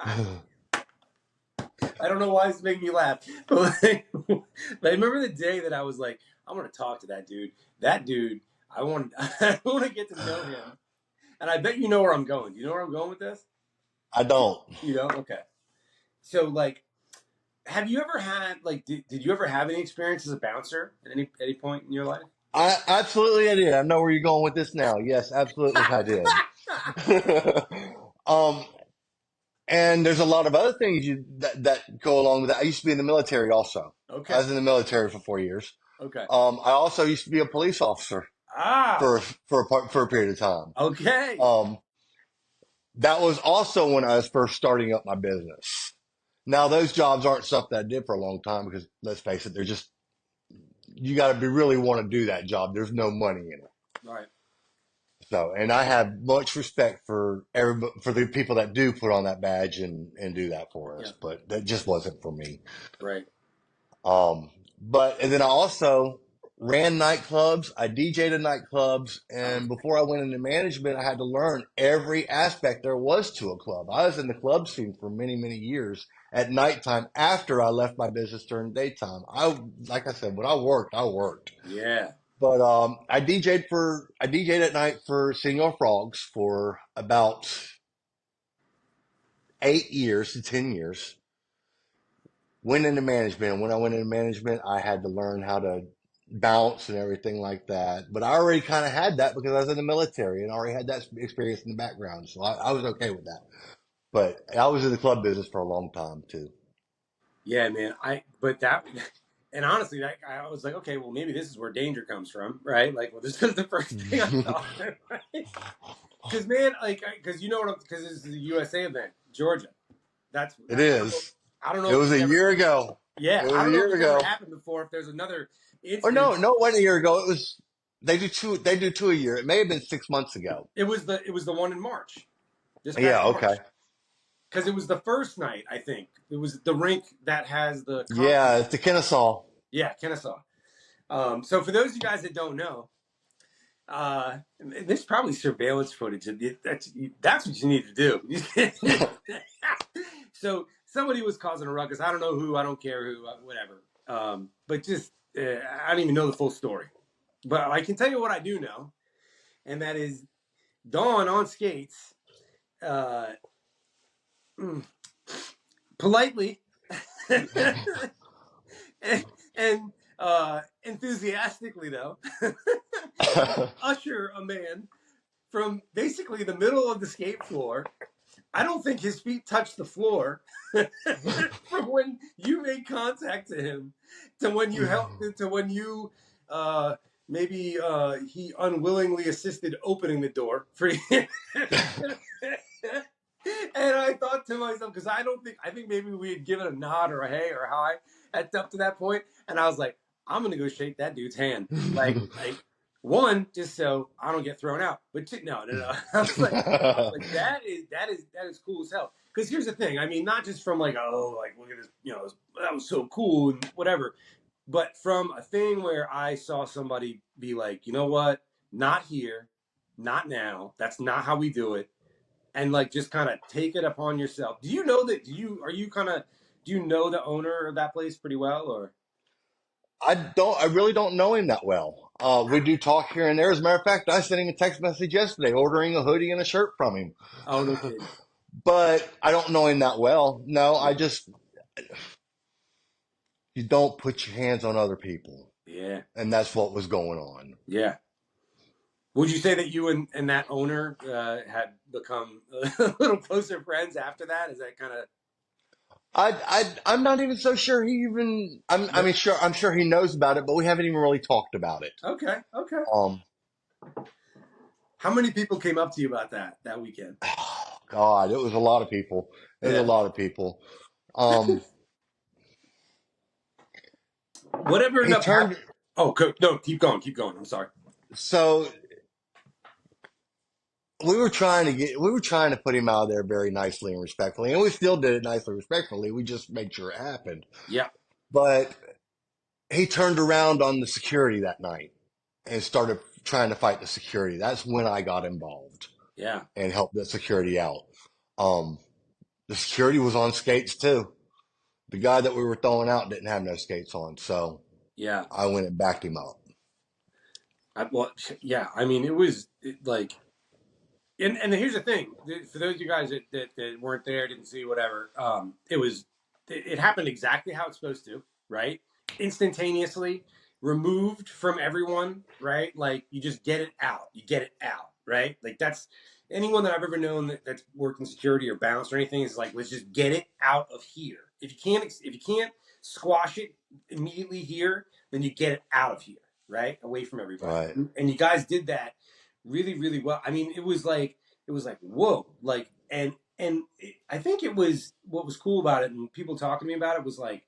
[SPEAKER 2] I don't know why it's making me laugh, but but I remember the day that I was like, I want to talk to that dude. That dude, I want to get to know him, and I bet you know where I'm going. Do you know where I'm going with this?
[SPEAKER 3] I don't.
[SPEAKER 2] You don't? Okay. So like, have you ever had like, did you ever have any experience as a bouncer at any point in your life?
[SPEAKER 3] I absolutely I did. I know where you're going with this now. Yes, absolutely I did. um, and there's a lot of other things that go along with that. I used to be in the military also.
[SPEAKER 2] Okay.
[SPEAKER 3] I was in the military for 4 years.
[SPEAKER 2] Okay.
[SPEAKER 3] I also used to be a police officer
[SPEAKER 2] Ah.
[SPEAKER 3] for a period of time.
[SPEAKER 2] Okay.
[SPEAKER 3] That was also when I was first starting up my business. Now those jobs aren't stuff that I did for a long time because let's face it, they're just you got to be really want to do that job. There's no money in it.
[SPEAKER 2] Right.
[SPEAKER 3] So, and I have much respect for for the people that do put on that badge and do that for us,
[SPEAKER 2] Yeah.
[SPEAKER 3] but that just wasn't for me.
[SPEAKER 2] Right.
[SPEAKER 3] And then I also ran nightclubs. I DJ'd at nightclubs. And before I went into management, I had to learn every aspect there was to a club. I was in the club scene for many, many years at nighttime after I left my business during the daytime. Like I said, when I worked.
[SPEAKER 2] Yeah.
[SPEAKER 3] But I DJ'd at night for Senor Frogs for about 8 years to 10 years. Went into management. When I went into management, I had to learn how to bounce and everything like that. But I already kind of had that because I was in the military and already had that experience in the background. So I was okay with that. But I was in the club business for a long time too.
[SPEAKER 2] Yeah, man. And honestly, I was like, okay, well, maybe this is where danger comes from, right? Like, well, this is the first thing I thought, right? Because, man, because because this is a USA event, Georgia.
[SPEAKER 3] It is.
[SPEAKER 2] I don't know.
[SPEAKER 3] It was a year ago.
[SPEAKER 2] Yeah,
[SPEAKER 3] it was
[SPEAKER 2] I don't know
[SPEAKER 3] a
[SPEAKER 2] if
[SPEAKER 3] year
[SPEAKER 2] it's
[SPEAKER 3] ago.
[SPEAKER 2] ever happened before. If there's another instance.
[SPEAKER 3] Or no, it wasn't a year ago. It was. They do two a year. It may have been 6 months ago.
[SPEAKER 2] It was the one in March.
[SPEAKER 3] Yeah. Okay.
[SPEAKER 2] because it was the first night. I think it was the rink that has the
[SPEAKER 3] Yeah, it's the Kennesaw.
[SPEAKER 2] Yeah, Kennesaw. So for those of you guys that don't know, there's probably surveillance footage. That's what you need to do. So somebody was causing a ruckus. I don't know who. I don't care who. Whatever. But just I don't even know the full story. But I can tell you what I do know, and that is Dawn on skates, politely and enthusiastically though usher a man from basically the middle of the skate floor. I don't think his feet touched the floor from when you made contact to him to when you helped to when you maybe he unwillingly assisted opening the door for you. And I thought to myself, because I think maybe we had given a nod or a hey or a hi up to that point, and I was like, I'm gonna go shake that dude's hand, like one, just so I don't get thrown out, but two, no. I was like that is cool as hell. Because here's the thing, I mean, not just from like, oh, like look at this, that was so cool and whatever, but from a thing where I saw somebody be like, you know what, not here, not now. That's not how we do it. And like just kind of take it upon yourself. Do you know that? Do you know the owner of that place pretty well, or?
[SPEAKER 3] I really don't know him that well. We do talk here and there. As a matter of fact, I sent him a text message yesterday ordering a hoodie and a shirt from him.
[SPEAKER 2] Oh, no kidding.
[SPEAKER 3] But I don't know him that well. No, you don't put your hands on other people.
[SPEAKER 2] Yeah.
[SPEAKER 3] And that's what was going on.
[SPEAKER 2] Yeah. Would you say that you and that owner had become a little closer friends after that? Is that kind of?
[SPEAKER 3] I'm not even so sure he even. I'm sure he knows about it, but we haven't even really talked about it.
[SPEAKER 2] Okay. How many people came up to you about that weekend?
[SPEAKER 3] Oh, God, it was a lot of people. A lot of people.
[SPEAKER 2] Whatever
[SPEAKER 3] He turned.
[SPEAKER 2] Oh, no, keep going. I'm sorry.
[SPEAKER 3] So we were trying to put him out of there very nicely and respectfully, and we still did it nicely and respectfully. We just made sure it happened.
[SPEAKER 2] Yeah.
[SPEAKER 3] But he turned around on the security that night and started trying to fight the security. That's when I got involved.
[SPEAKER 2] Yeah.
[SPEAKER 3] And helped the security out. The security was on skates too. The guy that we were throwing out didn't have no skates on, so
[SPEAKER 2] yeah,
[SPEAKER 3] I went and backed him up.
[SPEAKER 2] I mean, it was like, and here's the thing: for those of you guys that weren't there, didn't see, whatever, it happened exactly how it's supposed to, right? Instantaneously removed from everyone, right? Like you just get it out, right? Like that's anyone that I've ever known that's worked in security or bounced or anything is like, let's just get it out of here. If you can't squash it immediately here, then you get it out of here, right? Away from everybody.
[SPEAKER 3] Right.
[SPEAKER 2] And you guys did that really, really well. I mean, it was like whoa, like, I think it was what was cool about it, and people talking to me about it was like,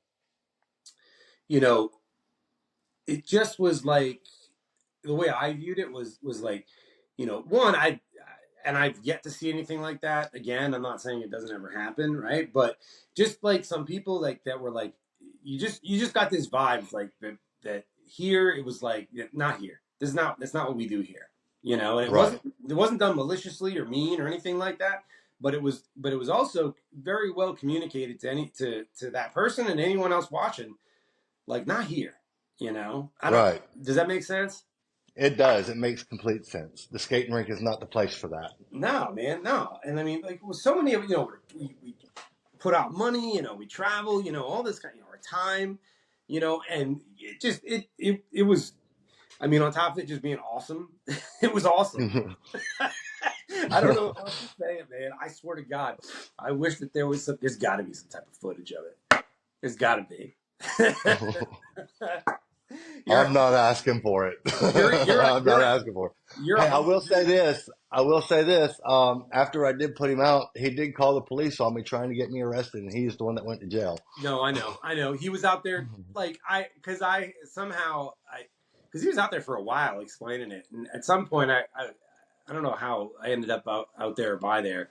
[SPEAKER 2] it just was like the way I viewed it was like, one, I've yet to see anything like that again. I'm not saying it doesn't ever happen, right? But just like some people like that were like, you just got this vibe like that here it was like, not here. That's not what we do here, And it wasn't done maliciously or mean or anything like that. But it was also very well communicated to that person and anyone else watching, like not here,
[SPEAKER 3] Right.
[SPEAKER 2] Does that make sense?
[SPEAKER 3] It does. It makes complete sense. The skating rink is not the place for that.
[SPEAKER 2] No, man, no. And I mean, like, with so many of we put out money, we travel, all this kind, our time, and it was. I mean, on top of it just being awesome, it was awesome. I don't know how to say it, man. I swear to God, I wish that there's got to be some type of footage of it. There's got to be.
[SPEAKER 3] I'm not asking for it. I'm not asking for it. Hey, I will say this. After I did put him out, he did call the police on me trying to get me arrested, and he's the one that went to jail.
[SPEAKER 2] No, I know. He was out there like because he was out there for a while explaining it, and at some point I don't know how I ended up out there or by there,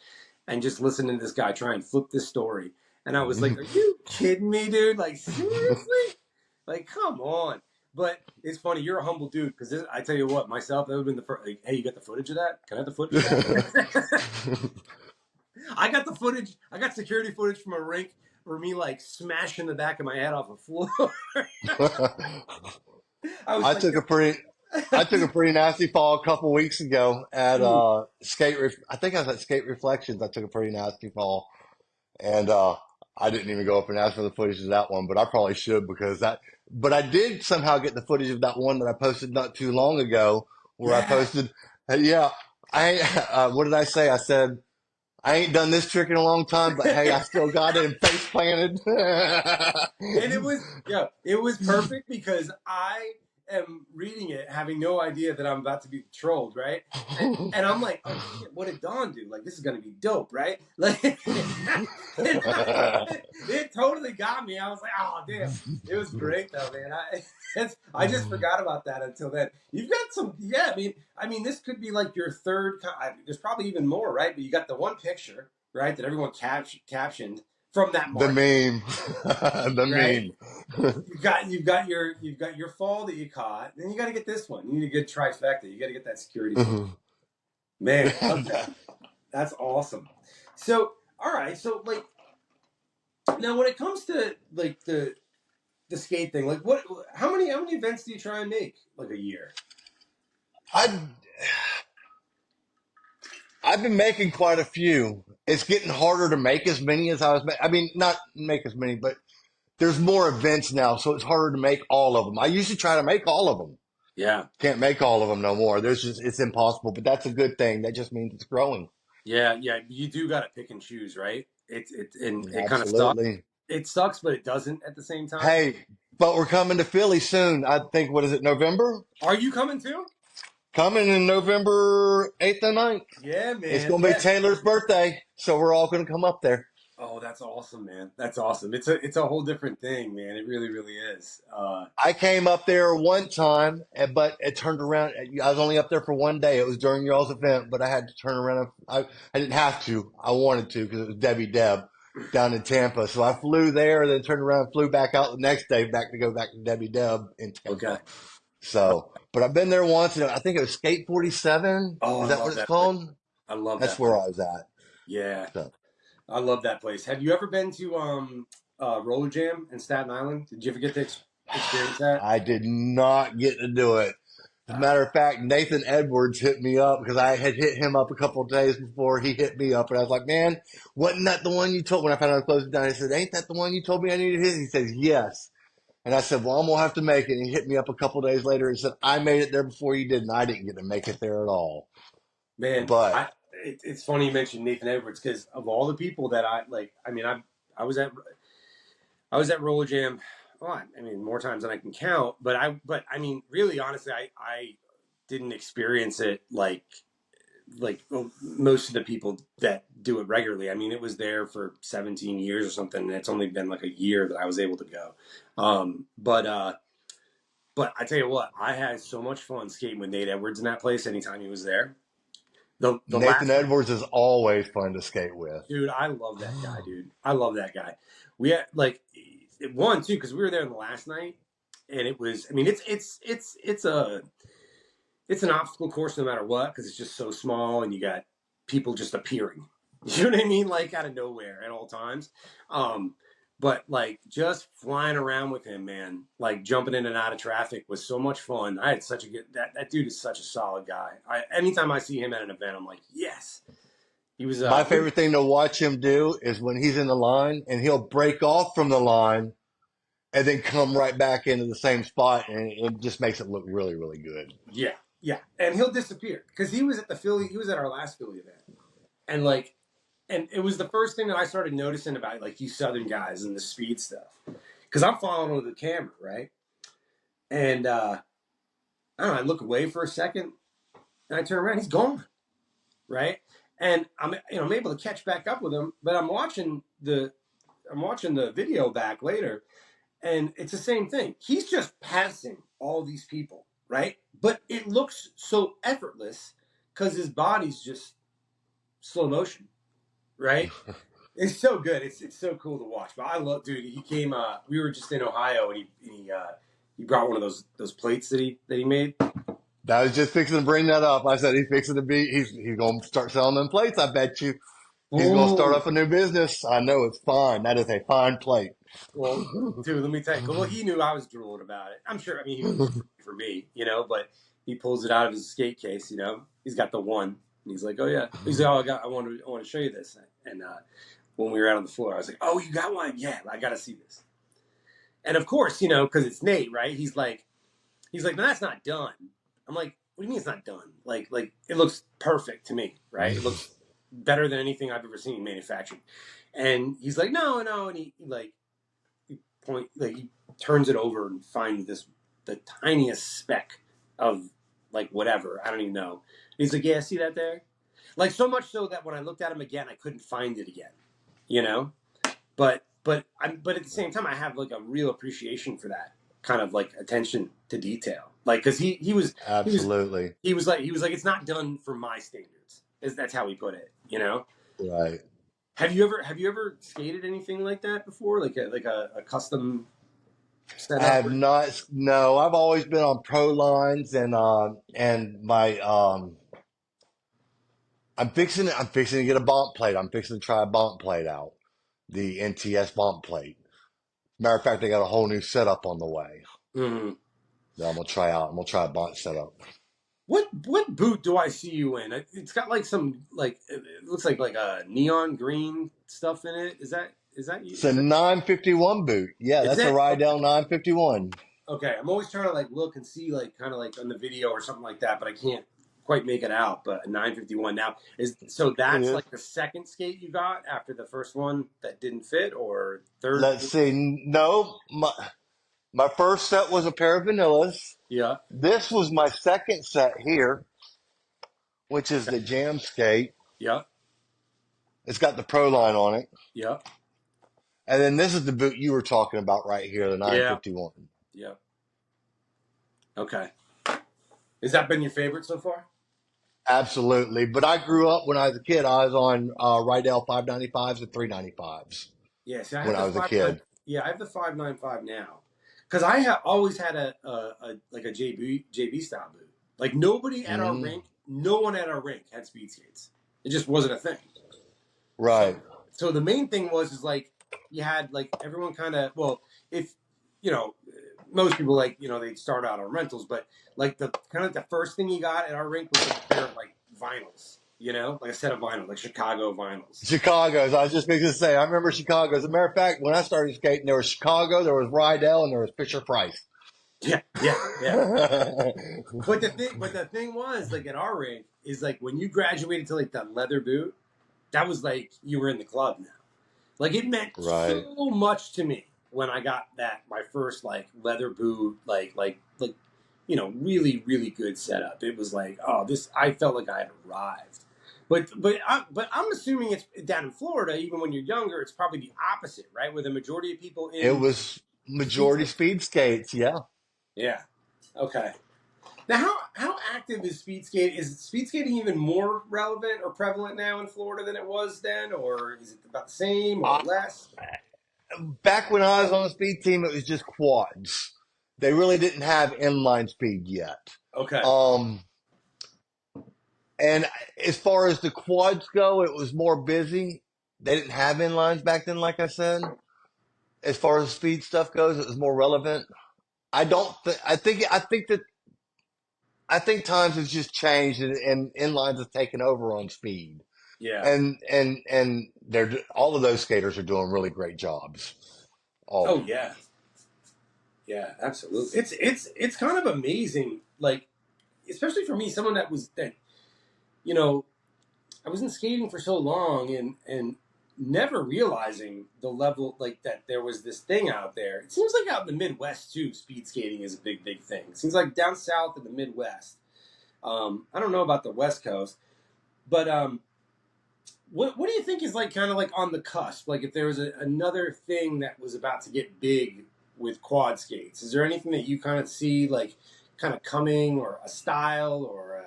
[SPEAKER 2] and just listening to this guy try and flip this story. And I was like, are you kidding me, dude? Like, seriously? Like, come on. But it's funny. You're a humble dude because I tell you what, myself, that would have been the first. Like, hey, you got the footage of that? Can I have the footage of that? I got the footage. I got security footage from a rink for me, like, smashing the back of my head off the floor.
[SPEAKER 3] I took a pretty nasty fall a couple weeks ago at I think I was at Skate Reflections. I took a pretty nasty fall, and I didn't even go up and ask for the footage of that one, but I probably should because that. But I did somehow get the footage of that one that I posted not too long ago, where I posted, yeah, what did I say? I said I ain't done this trick in a long time, but hey, I still got it and face planted.
[SPEAKER 2] And it was perfect because I am reading it having no idea that I'm about to be trolled, right? And I'm like, oh shit, what did Dawn do? Like, this is gonna be dope, right? Like, it totally got me. I was like, oh damn, it was great though, man. I just forgot about that until then. You've got some, yeah. I mean, this could be like your third. There's probably even more, right? But you got the one picture, right, that everyone captioned from that
[SPEAKER 3] The
[SPEAKER 2] market.
[SPEAKER 3] meme. The
[SPEAKER 2] Right?
[SPEAKER 3] meme.
[SPEAKER 2] You've got your fall that you caught. Then you got to get this one. You need a good trifecta. You got to get that security. Man, okay. That's awesome. So, all right. So, like, now when it comes to like the skate thing, like, how many events do you try and make like a year?
[SPEAKER 3] I've been making quite a few. It's getting harder to make as many as I was. I mean, not make as many, but there's more events now, so it's harder to make all of them. I used to try to make all of them.
[SPEAKER 2] Yeah.
[SPEAKER 3] Can't make all of them no more. It's impossible, but that's a good thing. That just means it's growing.
[SPEAKER 2] Yeah. You do got to pick and choose, right? And it kind of sucks.
[SPEAKER 3] Absolutely.
[SPEAKER 2] It sucks, but it doesn't at the same time.
[SPEAKER 3] Hey, but we're coming to Philly soon. I think, what is it, November?
[SPEAKER 2] Are you coming too?
[SPEAKER 3] Coming in November 8th and 9th.
[SPEAKER 2] Yeah, man.
[SPEAKER 3] It's going to be Taylor's birthday, so we're all going to come up there.
[SPEAKER 2] Oh, that's awesome, man. That's awesome. It's a whole different thing, man. It really, really is.
[SPEAKER 3] I came up there one time, but it turned around. I was only up there for one day. It was during y'all's event, but I had to turn around. I didn't have to. I wanted to because it was Debbie Deb down in Tampa. So I flew there, then turned around and flew back out the next day to go back to Debbie Deb in Tampa.
[SPEAKER 2] Okay.
[SPEAKER 3] So, but I've been there once. I think it was Skate 47.
[SPEAKER 2] Oh,
[SPEAKER 3] Is that what it's called?
[SPEAKER 2] I love
[SPEAKER 3] That's
[SPEAKER 2] that.
[SPEAKER 3] where I was at.
[SPEAKER 2] Yeah.
[SPEAKER 3] So.
[SPEAKER 2] I love that place. Have you ever been to Roller Jam in Staten Island? Did you ever get to experience that?
[SPEAKER 3] I did not get to do it. As a matter of fact, Nathan Edwards hit me up because I had hit him up a couple of days before he hit me up. And I was like, man, wasn't that the one you told me? When I found out I was closing down, he said, ain't that the one you told me I needed to hit? He says, yes. And I said, well, I'm going to have to make it. And he hit me up a couple of days later and said, I made it there before you did. And I didn't get to make it there at all.
[SPEAKER 2] Man,
[SPEAKER 3] But
[SPEAKER 2] it's funny you mentioned Nathan Edwards because of all the people that I like, I mean, I was at Roller Jam. Well, I mean, more times than I can count. But I mean, really, honestly, I didn't experience it like most of the people that do it regularly. I mean, it was there for 17 years or something, and it's only been like a year that I was able to go. But I tell you what, I had so much fun skating with Nate Edwards in that place anytime he was there.
[SPEAKER 3] Nathan Edwards is always fun to skate with.
[SPEAKER 2] Dude, I love that guy, dude. I love that guy. We had like one too because we were there in the last night, and it was. I mean, it's an obstacle course no matter what because it's just so small and you got people just appearing. You know what I mean? Like out of nowhere at all times. But like just flying around with him, man, like jumping in and out of traffic was so much fun. I had such a good that dude is such a solid guy. Anytime I see him at an event, I'm like, yes. He was
[SPEAKER 3] My favorite thing to watch him do is when he's in the line and he'll break off from the line and then come right back into the same spot, and it just makes it look really, really good.
[SPEAKER 2] Yeah, and he'll disappear because he was at our last Philly event, and it was the first thing that I started noticing about like you Southern guys and the speed stuff because I'm following with the camera, right? And I don't know, I look away for a second and I turn around, he's gone, right? And I'm able to catch back up with him, but I'm watching the video back later, and it's the same thing. He's just passing all these people, right? But it looks so effortless because his body's just slow motion. right? It's so good. It's so cool to watch. But I love, dude. He came. We were just in Ohio, and he brought one of those plates that he made.
[SPEAKER 3] I was just fixing to bring that up. I said he's fixing to be. He's going to start selling them plates. I bet you. He's going to start
[SPEAKER 2] Oh,
[SPEAKER 3] up a new business. I know it's fine. That is a fine plate.
[SPEAKER 2] well, dude. Let me tell you. Well, he knew I was drooling about it. I'm sure. I mean, he was for me, but he pulls it out of his skate case. He's got the one, and he's like, "Oh yeah." He's like, "Oh, I want to show you this." And when we were out on the floor, I was like, "Oh, you got one? Yeah, I got to see this." And of course, because it's Nate, right? He's like, "No, that's not done." I'm like, "What do you mean it's not done? Like it looks perfect to me, right? It looks better than anything I've ever seen manufactured." And he's like, "No, no," and he turns it over and finds the tiniest speck of like whatever, I don't even know. He's like, "Yeah, see that there?" Like so much so that when I looked at him again, I couldn't find it again. You know, but at the same time, I have like a real appreciation for that kind of like attention to detail. Like because
[SPEAKER 3] Absolutely.
[SPEAKER 2] he was like it's not done for my standards. That's how he put it.
[SPEAKER 3] Right.
[SPEAKER 2] Have you ever skated anything like that before? Like a custom
[SPEAKER 3] I
[SPEAKER 2] setup?
[SPEAKER 3] have not. No, I've always been on pro lines, and my I'm fixing to get a bump plate. I'm fixing to try a bump plate out, the NTS bump plate. Matter of fact, they got a whole new setup on the way
[SPEAKER 2] Mm-hmm.
[SPEAKER 3] that I'm gonna try out. I'm gonna try a bump setup.
[SPEAKER 2] What boot do I see you in? It's got like some like it looks like a neon green stuff in it. Is that you?
[SPEAKER 3] It's a 951 boot. Yeah,
[SPEAKER 2] Is
[SPEAKER 3] that's a
[SPEAKER 2] it?
[SPEAKER 3] Rydell 951.
[SPEAKER 2] Okay, I'm always trying to like look and see like kind of like on the video or something like that, but I can't quite make it out. But a 951 now is so
[SPEAKER 3] It
[SPEAKER 2] that's
[SPEAKER 3] is.
[SPEAKER 2] like the second skate you got after the first one that didn't fit, or third?
[SPEAKER 3] Let's see. No, my first set was a pair of vanillas.
[SPEAKER 2] Yeah,
[SPEAKER 3] This was my second set here, which is the Jam Skate.
[SPEAKER 2] yeah,
[SPEAKER 3] It's got the Pro line on it.
[SPEAKER 2] yeah,
[SPEAKER 3] And then this is the boot you were talking about right here, the
[SPEAKER 2] yeah,
[SPEAKER 3] 951.
[SPEAKER 2] yeah. Okay, has that been your favorite so far?
[SPEAKER 3] Absolutely. But I grew up when I was a kid, I was on Rydell 595s and 395s
[SPEAKER 2] Yeah, see, I
[SPEAKER 3] when
[SPEAKER 2] have
[SPEAKER 3] I
[SPEAKER 2] the
[SPEAKER 3] was a
[SPEAKER 2] 59.
[SPEAKER 3] kid.
[SPEAKER 2] Yeah, I have the 595 now because I have always had a like a JB style boot. Like nobody at our
[SPEAKER 3] Mm,
[SPEAKER 2] rink, no one at our rink had speed skates. It just wasn't a thing. So
[SPEAKER 3] right.
[SPEAKER 2] so the main thing was is like you had like everyone kind of if you know most people like they'd start out on rentals, but like the kind of the first thing you got at our rink was like a pair of like vinyls. Like a set of vinyls, like Chicago vinyls.
[SPEAKER 3] Chicago's. I was just going to say, I remember Chicago's. As a matter of fact, when I started skating, there was Chicago, there was Rydell, and there was Fisher Price.
[SPEAKER 2] Yeah, yeah, yeah. But the thing was, like at our rink, is like when you graduated to like that leather boot, that was like you were in the club now. Like it meant
[SPEAKER 3] Right.
[SPEAKER 2] so much to me when I got my first like leather boot, like really really good setup. It was like this. I felt like I had arrived. But I'm assuming it's down in Florida. Even when you're younger, it's probably the opposite, right? Where the majority of people
[SPEAKER 3] It
[SPEAKER 2] in
[SPEAKER 3] was
[SPEAKER 2] speed
[SPEAKER 3] majority
[SPEAKER 2] skate.
[SPEAKER 3] speed skates. Yeah.
[SPEAKER 2] Yeah. Okay. Now, how active is speed skate? Is speed skating even more relevant or prevalent now in Florida than it was then, or is it about the same or
[SPEAKER 3] I,
[SPEAKER 2] less?
[SPEAKER 3] back when I was on the speed team, it was just quads. They really didn't have inline speed yet.
[SPEAKER 2] Okay,
[SPEAKER 3] Um, and as far as the quads go, it was more busy. They didn't have inlines back then, like I said. As far as speed stuff goes, it was more relevant. I don't think. I think times has just changed, and inlines have taken over on speed.
[SPEAKER 2] yeah.
[SPEAKER 3] And they're all of those skaters are doing really great jobs. All of
[SPEAKER 2] Oh
[SPEAKER 3] them.
[SPEAKER 2] yeah, yeah, absolutely. It's kind of amazing, like especially for me, someone that you know I was in skating for so long and never realizing the level like that there was this thing out there. It seems like out in the Midwest too, speed skating is a big thing. It seems like down south in the Midwest. I don't know about the West Coast, but what do you think is like kind of like on the cusp? Like if there was another thing that was about to get big with quad skates, is there anything that you kind of see like kind of coming or a style or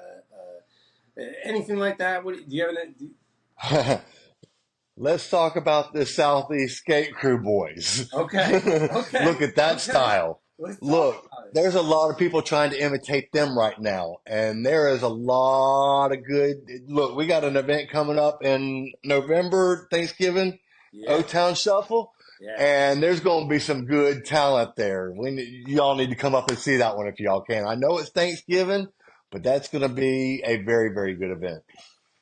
[SPEAKER 2] anything like that? What do you have?
[SPEAKER 3] Let's talk about the Southeast Skate Crew boys.
[SPEAKER 2] Okay.
[SPEAKER 3] Look
[SPEAKER 2] Okay.
[SPEAKER 3] at that
[SPEAKER 2] Okay.
[SPEAKER 3] style.
[SPEAKER 2] Let's talk
[SPEAKER 3] Look,
[SPEAKER 2] about it.
[SPEAKER 3] there's a lot of people trying to imitate them right now, and there is a lot of good. Look, we got an event coming up in November, Thanksgiving, O
[SPEAKER 2] Yeah.
[SPEAKER 3] Town Shuffle,
[SPEAKER 2] Yeah.
[SPEAKER 3] and there's going to be some good talent there. Y'all need to come up and see that one if y'all can. I know it's Thanksgiving, but that's going to be a very, very good event.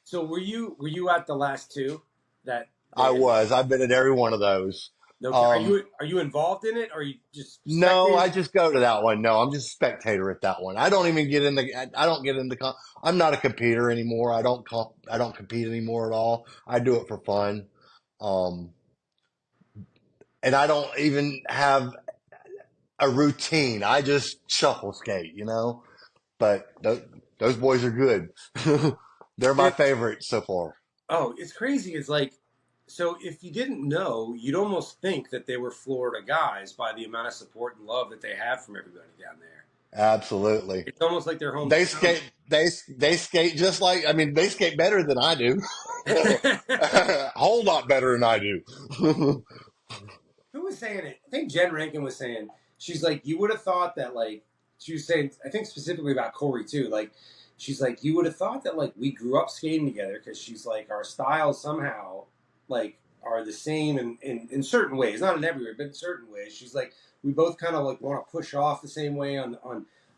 [SPEAKER 2] So were you at the last two that
[SPEAKER 3] I
[SPEAKER 2] they?
[SPEAKER 3] was. I've been at every one of those.
[SPEAKER 2] Okay. Are
[SPEAKER 3] Um,
[SPEAKER 2] you involved in it? Or are you just
[SPEAKER 3] no, I
[SPEAKER 2] spectating?
[SPEAKER 3] just go to that one. No, I'm just a spectator at that one. I don't even get in the. I don't get in the. I'm not a competitor anymore. I don't compete anymore at all. I do it for fun, um, and I don't even have a routine. I just shuffle skate, you know. But those boys are good. They're my
[SPEAKER 2] It,
[SPEAKER 3] favorite so far.
[SPEAKER 2] oh, it's crazy. It's like, so if you didn't know, you'd almost think that they were Florida guys by the amount of support and love that they have from everybody down there.
[SPEAKER 3] Absolutely.
[SPEAKER 2] It's almost like their
[SPEAKER 3] They
[SPEAKER 2] hometown.
[SPEAKER 3] skate. They skate just like. I mean, they skate better than I do. A whole lot better than I do.
[SPEAKER 2] Who was saying it? I think Jen Rankin was saying, she's like, you would have thought that, like, she was saying, I think specifically about Corey too. Like, she's like, you would have thought that, like, we grew up skating together because she's like, our styles somehow, like, are the same in certain ways, not in every way, but in certain ways. She's like, we both kind of like want to push off the same way on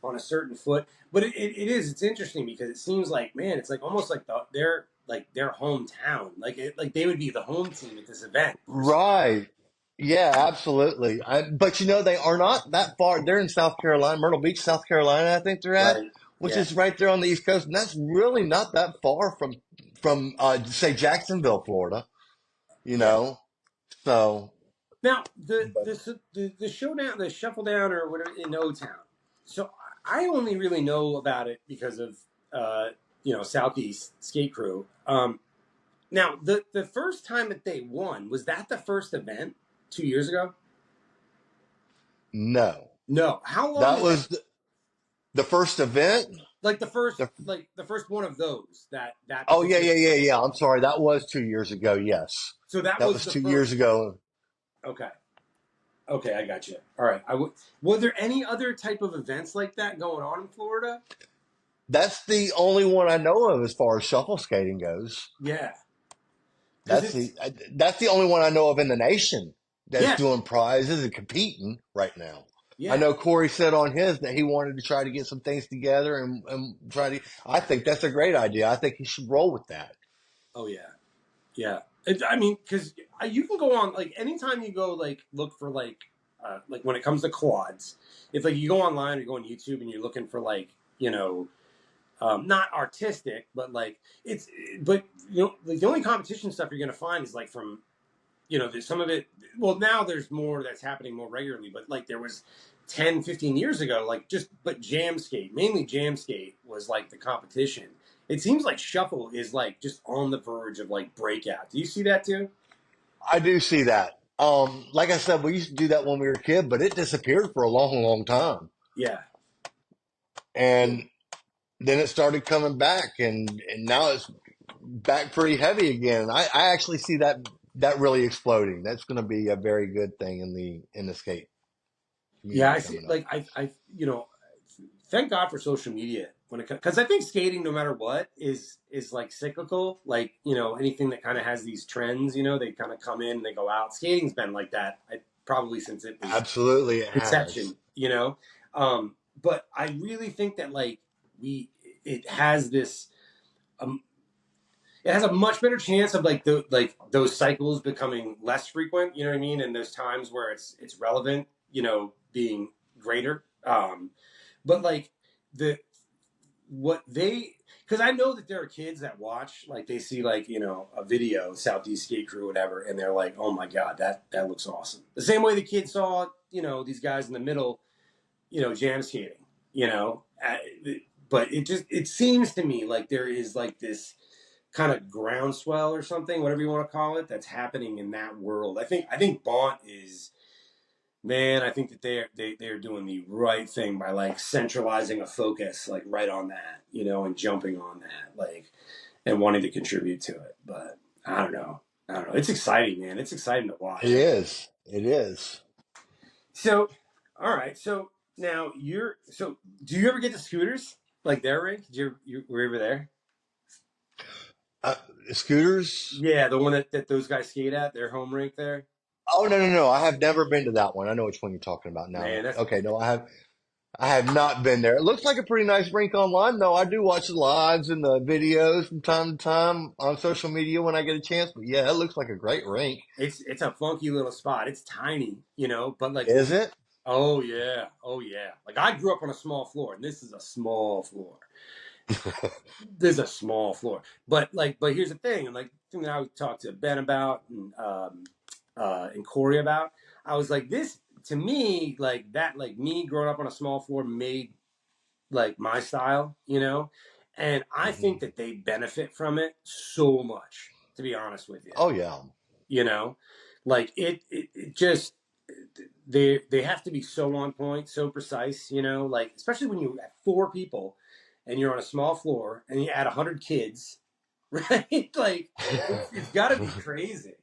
[SPEAKER 2] a certain foot. But it's interesting because it seems like, man, it's like almost like their hometown, like they would be the home team at this event for some.
[SPEAKER 3] Right. Yeah, absolutely. But you know, they are not that far. They're in South Carolina, Myrtle Beach, South Carolina, I think they're at,
[SPEAKER 2] Right.
[SPEAKER 3] which
[SPEAKER 2] Yeah.
[SPEAKER 3] is right there on the East Coast, and that's really not that far from say Jacksonville, Florida. You
[SPEAKER 2] Yeah.
[SPEAKER 3] know, so
[SPEAKER 2] Now
[SPEAKER 3] but
[SPEAKER 2] the showdown, the shuffle down or whatever in O Town. So I only really know about it because of uh, Southeast Skate Crew. Now the first time that they won, was that the first event 2 years ago?
[SPEAKER 3] no,
[SPEAKER 2] No. How long
[SPEAKER 3] that
[SPEAKER 2] has that?
[SPEAKER 3] was the first event.
[SPEAKER 2] Like
[SPEAKER 3] The,
[SPEAKER 2] the first one of those that
[SPEAKER 3] oh yeah,
[SPEAKER 2] particular.
[SPEAKER 3] yeah, yeah, yeah. I'm sorry, that was 2 years ago. Yes,
[SPEAKER 2] So that
[SPEAKER 3] that
[SPEAKER 2] was
[SPEAKER 3] was
[SPEAKER 2] the
[SPEAKER 3] 2 years
[SPEAKER 2] first.
[SPEAKER 3] ago.
[SPEAKER 2] Okay. Okay, I got you. All right. Were there any other type of events like that going on in Florida?
[SPEAKER 3] That's the only one I know of as far as shuffle skating goes.
[SPEAKER 2] Yeah, because
[SPEAKER 3] That's
[SPEAKER 2] it's
[SPEAKER 3] the only one I know of in the nation that's
[SPEAKER 2] yeah,
[SPEAKER 3] doing prizes and competing right now. I
[SPEAKER 2] yeah.
[SPEAKER 3] know Corey said on his that he wanted to try to get some things together and try to. I think that's a great idea. I think he should roll with that.
[SPEAKER 2] Oh yeah, yeah. I mean, because you can go on like anytime you go like look for like when it comes to quads, if like you go online or go on YouTube and you're looking for like not artistic, but like it's but like the only competition stuff you're gonna find is like from there's some of it. Well, now there's more that's happening more regularly, but like there was 10, 15 years ago, like but jam skate, mainly jam skate was like the competition. It seems like shuffle is like just on the verge of like breakout. Do you see that too?
[SPEAKER 3] I do see that. Like I said, we used to do that when we were a kid, but it disappeared for a long, long time,
[SPEAKER 2] Yeah. Yeah.
[SPEAKER 3] and then it started coming back, and now it's back pretty heavy again. I actually see that really exploding. That's going to be a very good thing in the skate
[SPEAKER 2] Yeah,
[SPEAKER 3] community
[SPEAKER 2] I see.
[SPEAKER 3] coming up.
[SPEAKER 2] Like thank God for social media when it comes because I think skating, no matter what, is like cyclical. Like anything that kind of has these trends, they kind of come in and they go out. Skating's been like that probably since it was
[SPEAKER 3] Absolutely, it has.
[SPEAKER 2] inception. But I really think that like we it has this um, it has a much better chance of like those cycles becoming less frequent. You know what I mean? And those times where it's relevant, being greater. But like the what they because I know that there are kids that watch like they see like a video Southeast Skate Crew whatever and they're like, oh my god, that looks awesome. The same way the kids saw these guys in the middle jam skating, you know. But it seems to me like there is like this kind of groundswell or something, whatever you want to call it, that's happening in that world. I think Bont is man. I think that they're doing the right thing by like centralizing a focus like right on that, and jumping on that like and wanting to contribute to it. But I don't know. I don't know. It's exciting, man. It's exciting to
[SPEAKER 3] It
[SPEAKER 2] watch.
[SPEAKER 3] is. It is.
[SPEAKER 2] So, all right. So now do you ever get the scooters like their rink? Did you were you ever there?
[SPEAKER 3] Uh, Scooters?
[SPEAKER 2] Yeah, the one that those guys skate at, their home rink there.
[SPEAKER 3] Oh, no, no, no. I have never been to that one. I know which one you're talking about now.
[SPEAKER 2] Man, that's
[SPEAKER 3] Okay, no, I have not been there. It looks like a pretty nice rink online, though. I do watch the lives and the videos from time to time on social media when I get a chance. But yeah, it looks like a great rink.
[SPEAKER 2] it's a funky little spot. It's tiny, but like
[SPEAKER 3] Is it?
[SPEAKER 2] oh yeah, oh yeah. Like I grew up on a small floor, and this is a small floor. This is a small floor, but here's the thing, and like the thing that I would talk to Ben about and Corey about. I was like, this to me, like that, like me growing up on a small floor made like my style, and I
[SPEAKER 3] Hmm.
[SPEAKER 2] think that they benefit from it so much. To be honest with you,
[SPEAKER 3] Oh, yeah.
[SPEAKER 2] you know, like it just they have to be so on point, so precise, like especially when you have four people and you're on a small floor and you add 100 kids, right? Like it's got to be crazy.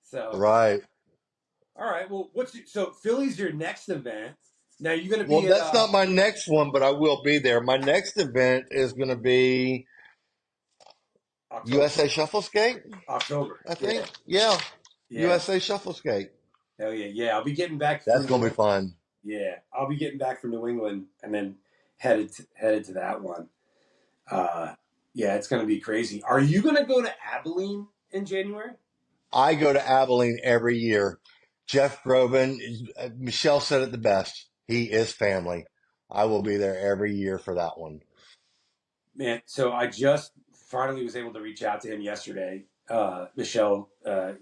[SPEAKER 2] So,
[SPEAKER 3] Right.
[SPEAKER 2] all right, well, so Philly's your next event. Now you're going to
[SPEAKER 3] Well,
[SPEAKER 2] be at
[SPEAKER 3] that's not my next one, but I will be there. My next event is going to be
[SPEAKER 2] October.
[SPEAKER 3] USA Shuffle Skate,
[SPEAKER 2] October,
[SPEAKER 3] I
[SPEAKER 2] yeah,
[SPEAKER 3] think. Yeah.
[SPEAKER 2] yeah,
[SPEAKER 3] USA Shuffle Skate.
[SPEAKER 2] hell yeah, yeah. I'll be getting back
[SPEAKER 3] That's
[SPEAKER 2] from
[SPEAKER 3] going to
[SPEAKER 2] New
[SPEAKER 3] be fun.
[SPEAKER 2] Yeah, I'll be getting back from New England and then headed to that one. Uh, yeah, it's gonna be crazy. Are you gonna go to Abilene in January?
[SPEAKER 3] I go to Abilene every year. Jeff Groban, Michelle said it the best. He is family. I will be there every year for that one.
[SPEAKER 2] Man, so I just finally was able to reach out to him yesterday. Michelle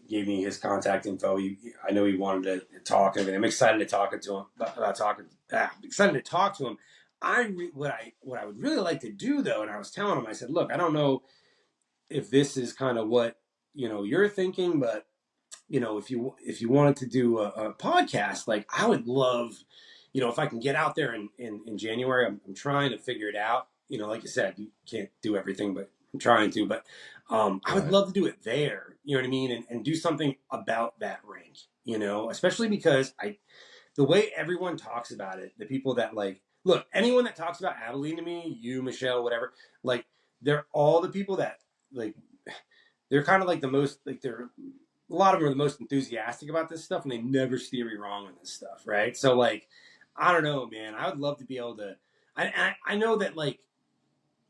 [SPEAKER 2] gave me his contact info. I know he wanted to talk and everything. I'm excited to talk to him about talking. Excited to talk to him. What I would really like to do though, and I was telling him, I said, look, I don't know if this is kind of what you're thinking, but if you wanted to do a podcast, like I would love, if I can get out there in January. I'm trying to figure it out. Like you said, you can't do everything, but I'm trying to. But I would
[SPEAKER 3] Right.
[SPEAKER 2] love to do it there. You know what I mean, and do something about that rink. Especially because the way everyone talks about it, the people that like look, anyone that talks about Abilene to me, you, Michelle, whatever, like they're all the people that like they're kind of like the most like they're a lot of them are the most enthusiastic about this stuff and they never steer me wrong on this stuff, right? So like I don't know, man. I would love to be able to I know that like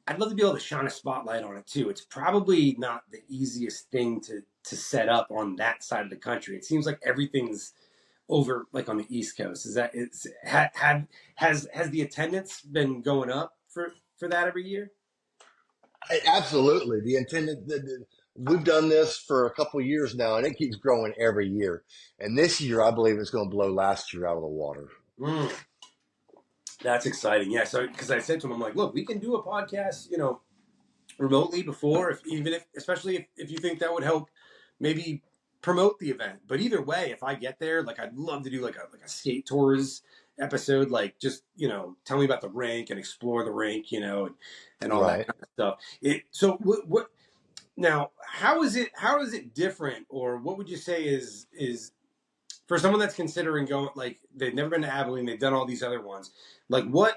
[SPEAKER 2] I'd love to be able to shine a spotlight on it too. It's probably not the easiest thing to set up on that side of the country. It seems like everything's over like on the East Coast. Is that it's has the attendance been going up for that every year?
[SPEAKER 3] Absolutely. The intended, we've done this for a couple of years now, and it keeps growing every year. And this year, I believe it's going to blow last year out of the water.
[SPEAKER 2] Mm, that's exciting. Yeah. So because I said to him, I'm like, look, we can do a podcast, remotely before, especially if you think that would help, maybe promote the event. But either way, if I get there, like I'd love to do like a skate tours episode, like just tell me about the rink and explore the rink, and all that
[SPEAKER 3] Right.
[SPEAKER 2] kind of stuff. So what now? How is it different, or what would you say is for someone that's considering going, like they've never been to Abilene, they've done all these other ones, like what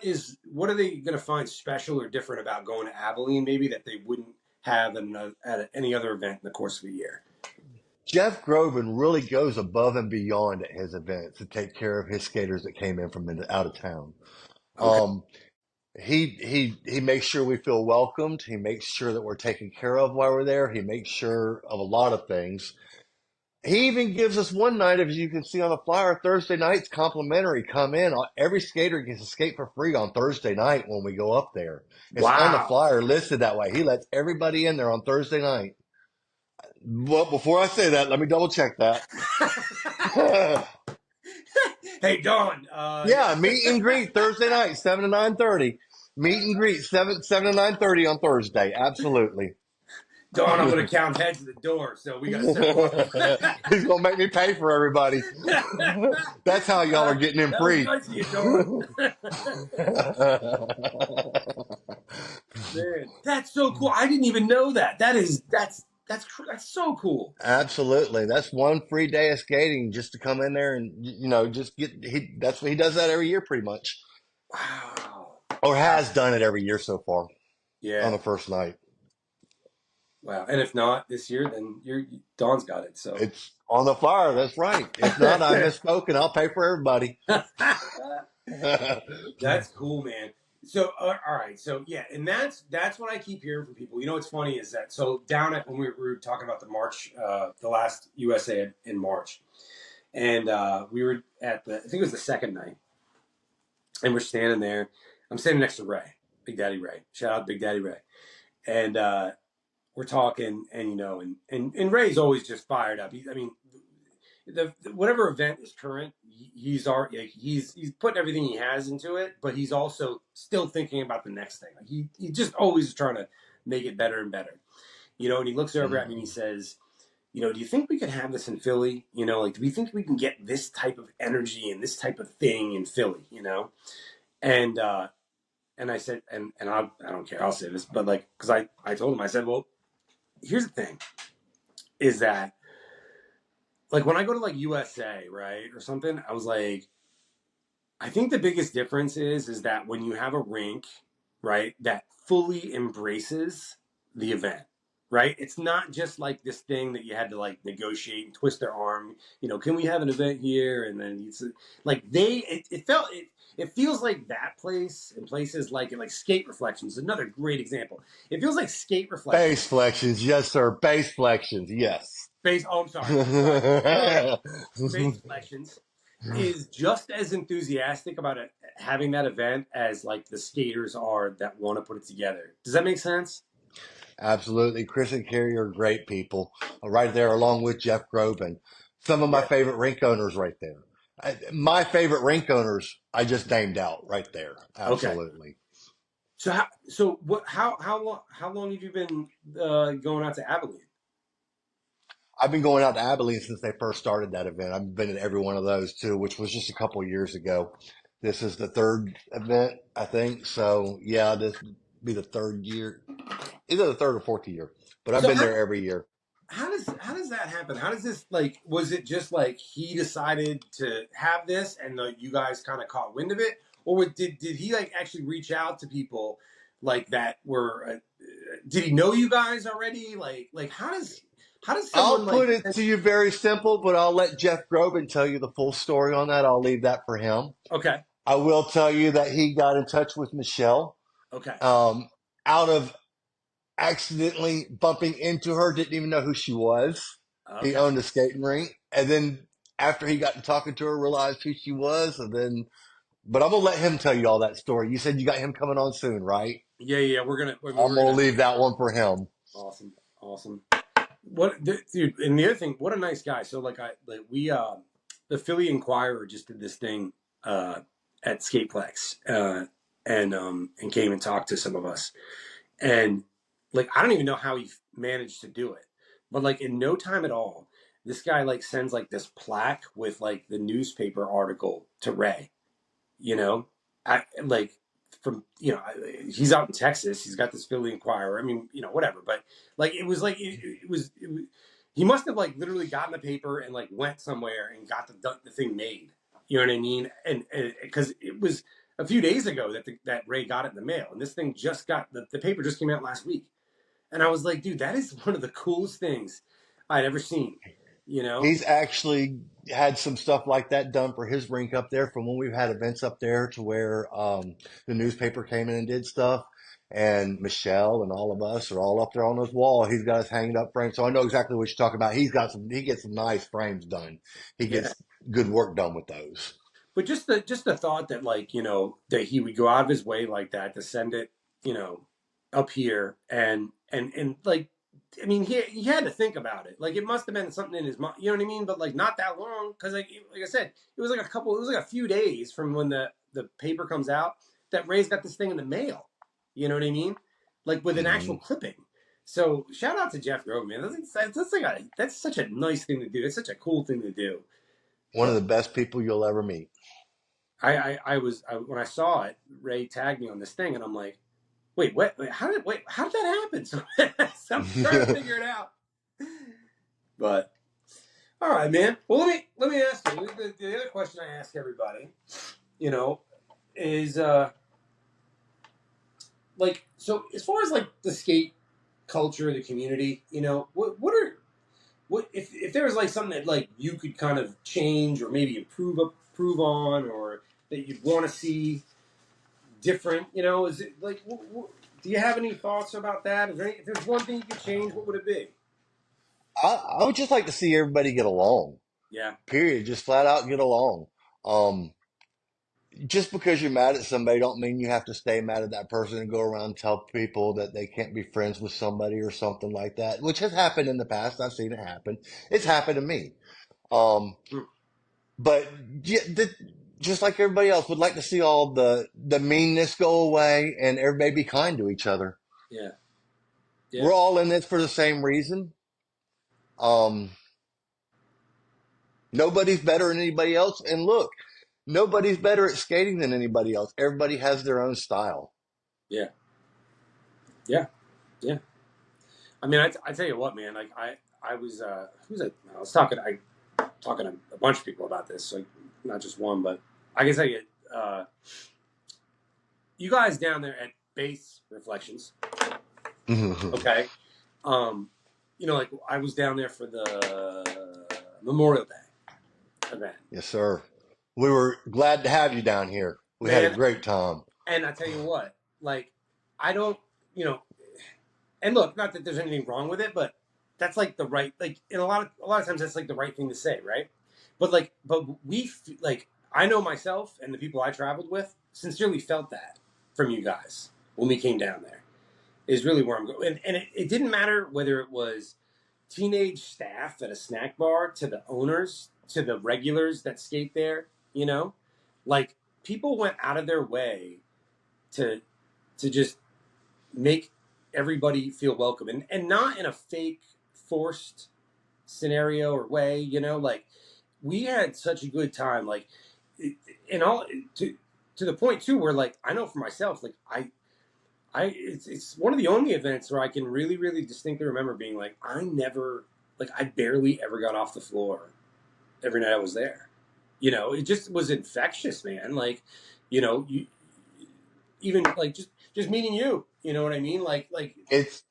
[SPEAKER 2] are they going to find special or different about going to Abilene, maybe that they wouldn't have at any other event in the course of a year?
[SPEAKER 3] Jeff Groban really goes above and beyond at his events to take care of his skaters that came in from out of town.
[SPEAKER 2] Okay.
[SPEAKER 3] Um, he makes sure we feel welcomed. He makes sure that we're taken care of while we're there. He makes sure of a lot of things. He even gives us one night, as you can see on the flyer, Thursday nights complimentary. Come in. Every skater gets a skate for free on Thursday night when we go up there. It's on the
[SPEAKER 2] Wow.
[SPEAKER 3] flyer listed that way. He lets everybody in there on Thursday night. Well, before I say that, let me double check that.
[SPEAKER 2] Hey Don,
[SPEAKER 3] Yeah, meet and greet Thursday night, 7 to 9:30. Meet and greet seven to 9:30 on Thursday. Absolutely.
[SPEAKER 2] Don, I'm going to count heads at the door, so we got to set them up.
[SPEAKER 3] He's gonna make me pay for everybody. That's how y'all are getting in
[SPEAKER 2] That was
[SPEAKER 3] free.
[SPEAKER 2] nice of you, Don. Man, that's so cool. I didn't even know that. That's that's so cool.
[SPEAKER 3] Absolutely. That's one free day of skating just to come in there and, just that's what he does that every year pretty much.
[SPEAKER 2] Wow.
[SPEAKER 3] Or has done it every year so far on
[SPEAKER 2] Yeah.
[SPEAKER 3] the first night.
[SPEAKER 2] Wow. And if not this year, then Dawn's got it. So
[SPEAKER 3] It's on the flyer. That's right. If not, I misspoke and I'll pay for everybody.
[SPEAKER 2] that's cool, man. So all right. So yeah, and that's what I keep hearing from people. You know what's funny is that so down at when we were talking about the March, the last USA in March, and we were at I think it was the second night, and we're standing there. I'm standing next to Ray, Big Daddy Ray. Shout out Big Daddy Ray. And we're talking, and and Ray's always just fired up. I mean, the whatever event is current, he's putting everything he has into it, but he's also still thinking about the next thing. Like he just always trying to make it better and better. And he looks over at me and he says, do you think we could have this in Philly? Like, do we think we can get this type of energy and this type of thing in Philly? And and I said, and I don't care, I'll say this, but like, because I told him, I said, well, here's the thing, is that like when I go to like USA, right, or something, I was like, I think the biggest difference is that when you have a rink, right, that fully embraces the event, right? It's not just like this thing that you had to like negotiate and twist their arm. Can we have an event here? And then it's like it feels like that place and places like Skate Reflections, another great example. It feels like Skate Reflections.
[SPEAKER 3] Base flexions, yes, sir. Base flexions, yes.
[SPEAKER 2] Oh, I'm sorry. Base Reflections is just as enthusiastic about it, having that event as like the skaters are that want to put it together. Does that make sense?
[SPEAKER 3] Absolutely. Chris and Carrie are great people right there, along with Jeff Groban. Some of my
[SPEAKER 2] Yeah.
[SPEAKER 3] favorite rink owners right there. My favorite rink owners, I just named out right there. Absolutely.
[SPEAKER 2] Okay. How long have you been going out to Abilene?
[SPEAKER 3] I've been going out to Abilene since they first started that event. I've been at every one of those too, which was just a couple of years ago. This is the third event, I think. So yeah, this would be the third year, either the third or fourth year. But I've been there every year.
[SPEAKER 2] How does that happen? How does this like? Was it just like he decided to have this, and you guys kind of caught wind of it, or did he like actually reach out to people like that were? Did he know you guys already? Like how does someone
[SPEAKER 3] I'll put it to you very simple, but I'll let Jeff Groban tell you the full story on that. I'll leave that for him.
[SPEAKER 2] Okay.
[SPEAKER 3] I will tell you that he got in touch with Michelle.
[SPEAKER 2] Okay.
[SPEAKER 3] Out of accidentally bumping into her, didn't even know who she was.
[SPEAKER 2] Okay.
[SPEAKER 3] He owned a skating rink. And then after he got to talking to her, realized who she was. But I'm going to let him tell you all that story. You said you got him coming on soon, right?
[SPEAKER 2] Yeah.
[SPEAKER 3] I'm going to leave that one for him.
[SPEAKER 2] Awesome. Dude, and the other thing, what a nice guy. So we the Philly Inquirer just did this thing at Sk8Lex and came and talked to some of us. And like I don't even know how he managed to do it. But like in no time at all, this guy like sends like this plaque with like the newspaper article to Ray. I like from he's out in Texas. He's got this Philly Inquirer. I mean, whatever. But like it was like it was he must have like literally gotten the paper and like went somewhere and got the thing made. You know what I mean? And because it was a few days ago that Ray got it in the mail, and this thing just got the paper just came out last week, and I was like, dude, that is one of the coolest things I'd ever seen.
[SPEAKER 3] He's actually had some stuff like that done for his rink up there from when we've had events up there to where the newspaper came in and did stuff. And Michelle and all of us are all up there on his wall. He's got us hanging up frames. So I know exactly what you're talking about. He gets some nice frames done. He gets good work done with those.
[SPEAKER 2] But just the thought that like, that he would go out of his way like that to send it, up here and like, I mean, he had to think about it. Like, it must have been something in his mind, you know what I mean? But like, not that long, because like I said, it was like a few days from when the paper comes out that Ray's got this thing in the mail. You know what I mean? Like with an actual clipping. So shout out to Jeff Groban, man. That's such a nice thing to do. It's such a cool thing to do.
[SPEAKER 3] One of the best people you'll ever meet.
[SPEAKER 2] When I saw it, Ray tagged me on this thing, and I'm like, wait, how did that happen? So I'm trying to figure it out. But all right, man. Well, let me ask you. The other question I ask everybody, you know, is like, so as far as like the skate culture, the community, what if there was like something that like you could kind of change or maybe improve on, or that you'd want to see different, is it like do you have any thoughts about that? If there's one thing you could change, what would it be?
[SPEAKER 3] I would just like to see everybody get along.
[SPEAKER 2] Yeah.
[SPEAKER 3] Period. Just flat out get along. Um, just because you're mad at somebody don't mean you have to stay mad at that person and go around and tell people that they can't be friends with somebody or something like that, which has happened in the past. I've seen it happen. It's happened to me. Um,
[SPEAKER 2] Hmm.
[SPEAKER 3] but yeah, just like everybody else, would like to see all the meanness go away and everybody be kind to each other.
[SPEAKER 2] Yeah. Yeah.
[SPEAKER 3] We're all in this for the same reason. Um, Nobody's better than anybody else. And look, nobody's better at skating than anybody else. Everybody has their own style.
[SPEAKER 2] Yeah. Yeah. Yeah. I mean, I tell you what, man. Like I was who's it? I was talking to a bunch of people about this, like not just one, but I can tell you, you guys down there at Base Reflections, okay? Like I was down there for the Memorial Day event.
[SPEAKER 3] Yes, sir. We were glad to have you down here. We had a
[SPEAKER 2] Man,
[SPEAKER 3] great time.
[SPEAKER 2] and I tell you what, like I don't, and look, not that there's anything wrong with it, but that's like the right, like in a lot of times that's like the right thing to say, right? But like I know myself and the people I traveled with sincerely felt that from you guys when we came down there. Is really where I'm going, and it didn't matter whether it was teenage staff at a snack bar to the owners to the regulars that skate there. Like people went out of their way to just make everybody feel welcome, and not in a fake forced scenario or way, like we had such a good time, like and all to the point too where like I know for myself, like it's one of the only events where I can really really distinctly remember being like I barely ever got off the floor every night I was there. It just was infectious, man. Like, you even like just meeting you, you know what I mean? Like
[SPEAKER 3] It's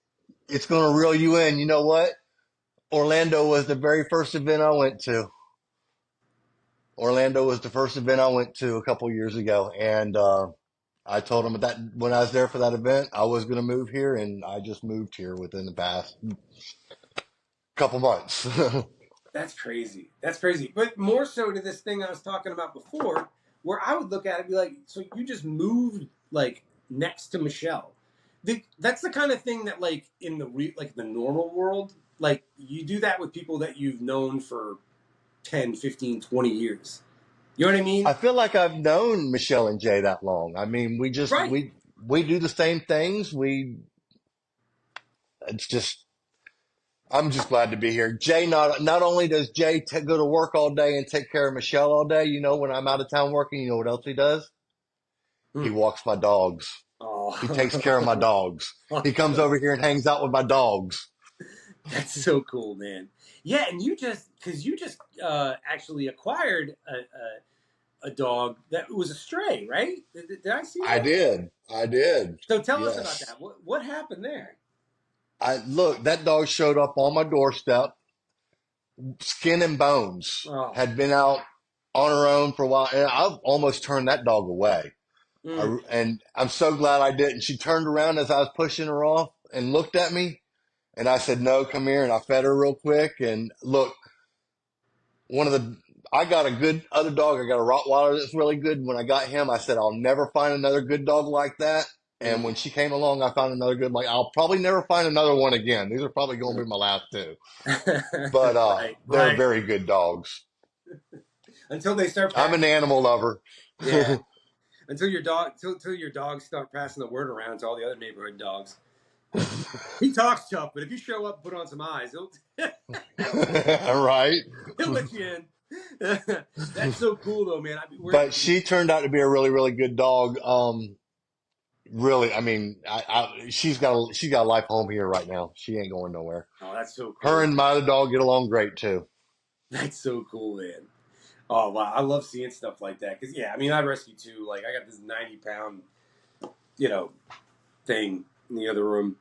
[SPEAKER 3] going to reel you in. You know what? Orlando was the very first event I went to. Orlando was the first event I went to a couple years ago, and I told them that when I was there for that event, I was going to move here, and I just moved here within the past couple months.
[SPEAKER 2] That's crazy. That's crazy. But more so to this thing I was talking about before, where I would look at it and be like, so you just moved like next to Michelle. That's the kind of thing that like in like the normal world, like you do that with people that you've known for 10, 15, 20 years. You know what I mean?
[SPEAKER 3] I feel like I've known Michelle and Jay that long. I mean,
[SPEAKER 2] Right.
[SPEAKER 3] we do the same things. It's just I'm just glad to be here. Jay not only does Jay go to work all day and take care of Michelle all day. When I'm out of town working, you know what else he does? He
[SPEAKER 2] Hmm.
[SPEAKER 3] walks my dogs.
[SPEAKER 2] Oh.
[SPEAKER 3] He takes care of my dogs. He comes over here and hangs out with my dogs.
[SPEAKER 2] That's so cool, man. Yeah, and because you just actually acquired a dog that was a stray, right? Did I see
[SPEAKER 3] I
[SPEAKER 2] that?
[SPEAKER 3] did. I did.
[SPEAKER 2] So tell us about
[SPEAKER 3] Yes.
[SPEAKER 2] that. What happened there?
[SPEAKER 3] I look, that dog showed up on my doorstep, skin and bones.
[SPEAKER 2] Oh,
[SPEAKER 3] Had been out on her own for a while, and I've almost turned that dog away.
[SPEAKER 2] mm,
[SPEAKER 3] And I'm so glad I didn't. She turned around as I was pushing her off and looked at me, and I said, "No, come here." And I fed her real quick. And look, one of the I got a good other dog. I got a Rottweiler that's really good. When I got him, I said, "I'll never find another good dog like that." And
[SPEAKER 2] mm.
[SPEAKER 3] when she came along, I found another good. Like I'll probably never find another one again. These are probably going to be my last two. But
[SPEAKER 2] Right,
[SPEAKER 3] they're
[SPEAKER 2] right.
[SPEAKER 3] very good dogs.
[SPEAKER 2] Until they start
[SPEAKER 3] I'm an
[SPEAKER 2] passing.
[SPEAKER 3] animal lover.
[SPEAKER 2] Yeah. Until your dogs start passing the word around to all the other neighborhood dogs. He talks tough, but if you show up and put on some eyes,
[SPEAKER 3] Right.
[SPEAKER 2] he'll let you in. That's so cool, though, man.
[SPEAKER 3] But she turned out to be a really, really good dog. really, I mean, she's got a life home here right now. She ain't going nowhere.
[SPEAKER 2] Oh, that's so
[SPEAKER 3] Her
[SPEAKER 2] cool.
[SPEAKER 3] and my other dog get along great too.
[SPEAKER 2] That's so cool, man. Oh wow, I love seeing stuff like that. Cause yeah, I mean, I rescue too. Like I got this 90 pound, you know, thing in the other room.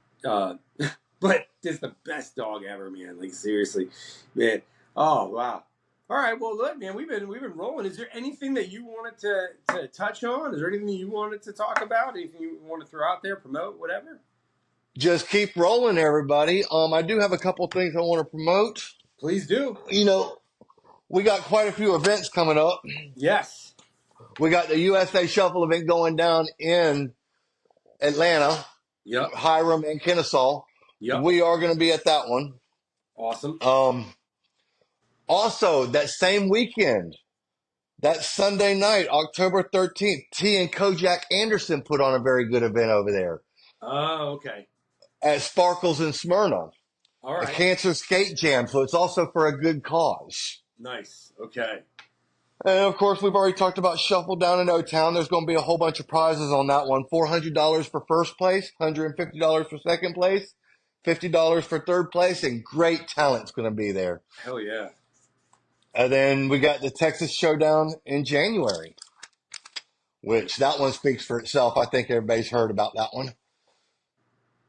[SPEAKER 2] But just the best dog ever, man. Like seriously, man. Oh wow. All right. Well, look, man, we've been rolling. Is there anything that you wanted to touch on? Is there anything that you wanted to talk about? Anything you want to throw out there, promote, whatever?
[SPEAKER 3] Just keep rolling, everybody. I do have a couple things I want to promote.
[SPEAKER 2] Please do.
[SPEAKER 3] You know, we got quite a few events coming up.
[SPEAKER 2] Yes.
[SPEAKER 3] We got the USA Shuffle event going down in Atlanta,
[SPEAKER 2] Yep.
[SPEAKER 3] Hiram and Kennesaw.
[SPEAKER 2] Yep.
[SPEAKER 3] We are going to be at that one.
[SPEAKER 2] Awesome.
[SPEAKER 3] Also, that same weekend, that Sunday night, October 13th, T and Kojak Anderson put on a very good event over there
[SPEAKER 2] Oh, okay.
[SPEAKER 3] at Sparkles in Smyrna,
[SPEAKER 2] All
[SPEAKER 3] a
[SPEAKER 2] right.
[SPEAKER 3] cancer skate jam. So it's also for a good cause.
[SPEAKER 2] Nice. Okay.
[SPEAKER 3] And of course, we've already talked about Shuffle down in O-Town. There's going to be a whole bunch of prizes on that one. $400 for first place, $150 for second place, $50 for third place, and great talent's going to be there.
[SPEAKER 2] Hell yeah.
[SPEAKER 3] And then we got the Texas Showdown in January, which that one speaks for itself. I think everybody's heard about that one.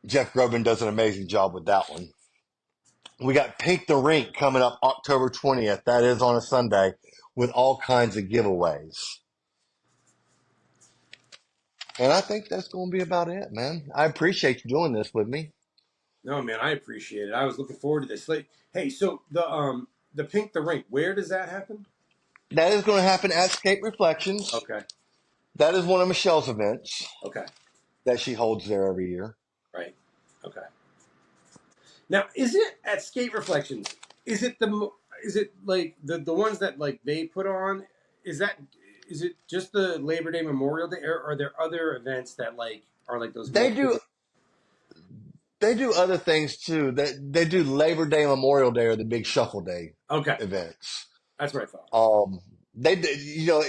[SPEAKER 3] Jeff Grobin does an amazing job with that one. We got Pink the Rink coming up October 20th. That is on a Sunday with all kinds of giveaways. And I think that's going to be about it, man. I appreciate you doing this with me.
[SPEAKER 2] No, man, I appreciate it. I was looking forward to this. Like, hey, so the Pink the Rink, where does that happen?
[SPEAKER 3] That is going to happen at Skate Reflections.
[SPEAKER 2] Okay.
[SPEAKER 3] That is one of Michelle's events
[SPEAKER 2] Okay.
[SPEAKER 3] that she holds there every year.
[SPEAKER 2] Right. Okay. Now, is it at Skate Reflections? Is it like the ones that like they put on? Is it just the Labor Day Memorial Day, or are there other events that like are like those
[SPEAKER 3] They
[SPEAKER 2] multiple?
[SPEAKER 3] do they do other things too. They do Labor Day, Memorial Day, or the Big Shuffle Day
[SPEAKER 2] Okay,
[SPEAKER 3] events.
[SPEAKER 2] that's what I thought.
[SPEAKER 3] You know,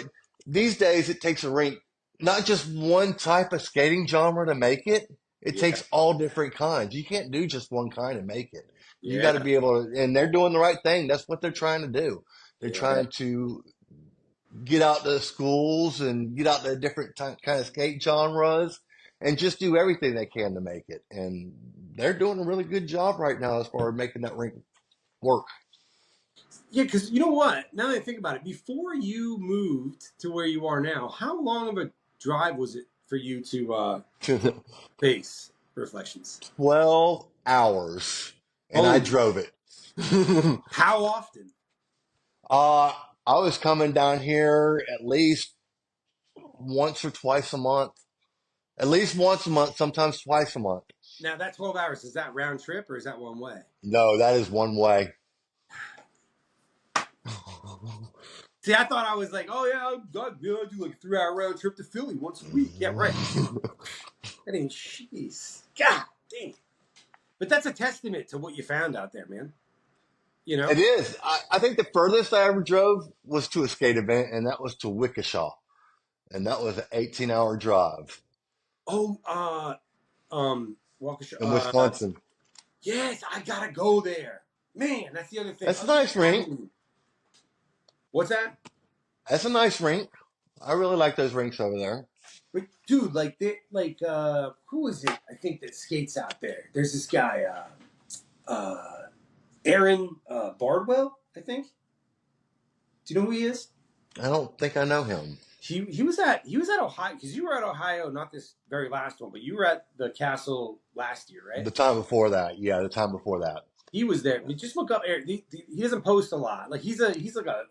[SPEAKER 3] these days it takes a rink, not just one type of skating genre to make it. It
[SPEAKER 2] Yeah.
[SPEAKER 3] takes all different kinds. You can't do just one kind and make it. You got to
[SPEAKER 2] Yeah.
[SPEAKER 3] be able to, and they're doing the right thing. That's what they're trying to do. They're
[SPEAKER 2] Yeah.
[SPEAKER 3] trying to get out to schools and get out to different kind of skate genres and just do everything they can to make it. And they're doing a really good job right now as far as making that rink work.
[SPEAKER 2] Yeah, because you know what? Now that I think about it, before you moved to where you are now, how long of a drive was it for you to base Reflections?
[SPEAKER 3] 12 hours, and I
[SPEAKER 2] Holy!
[SPEAKER 3] drove it.
[SPEAKER 2] How often?
[SPEAKER 3] uh, I was coming down here at least once or twice a month. At least once a month, sometimes twice a month.
[SPEAKER 2] Now that 12 hours, is that round trip or is that one way?
[SPEAKER 3] No, that is one way.
[SPEAKER 2] See, I thought I was like, oh yeah, I do like a 3 hour round trip to Philly once a week. Yeah, right. That ain't jeez. God dang. But that's a testament to what you found out there, man. You know?
[SPEAKER 3] It is. I think the furthest I ever drove was to a skate event, and that was to Wickeshaw. And that was an 18-hour drive
[SPEAKER 2] Oh, Waukesha.
[SPEAKER 3] in Wisconsin.
[SPEAKER 2] Yes, I gotta go there. Man, that's the other thing.
[SPEAKER 3] That's a nice rink.
[SPEAKER 2] What's that?
[SPEAKER 3] That's a nice rink. I really like those rinks over there.
[SPEAKER 2] But dude, who is it? I think that skates out there. There's this guy, Aaron Bardwell. I think. Do you know who he is?
[SPEAKER 3] I don't think I know him.
[SPEAKER 2] He was at Ohio, because you were at Ohio, not this very last one, but you were at the Castle last year, right?
[SPEAKER 3] The time before that. Yeah, the time before that.
[SPEAKER 2] He was there. I mean, just look up Aaron. He doesn't post a lot. Like he's like a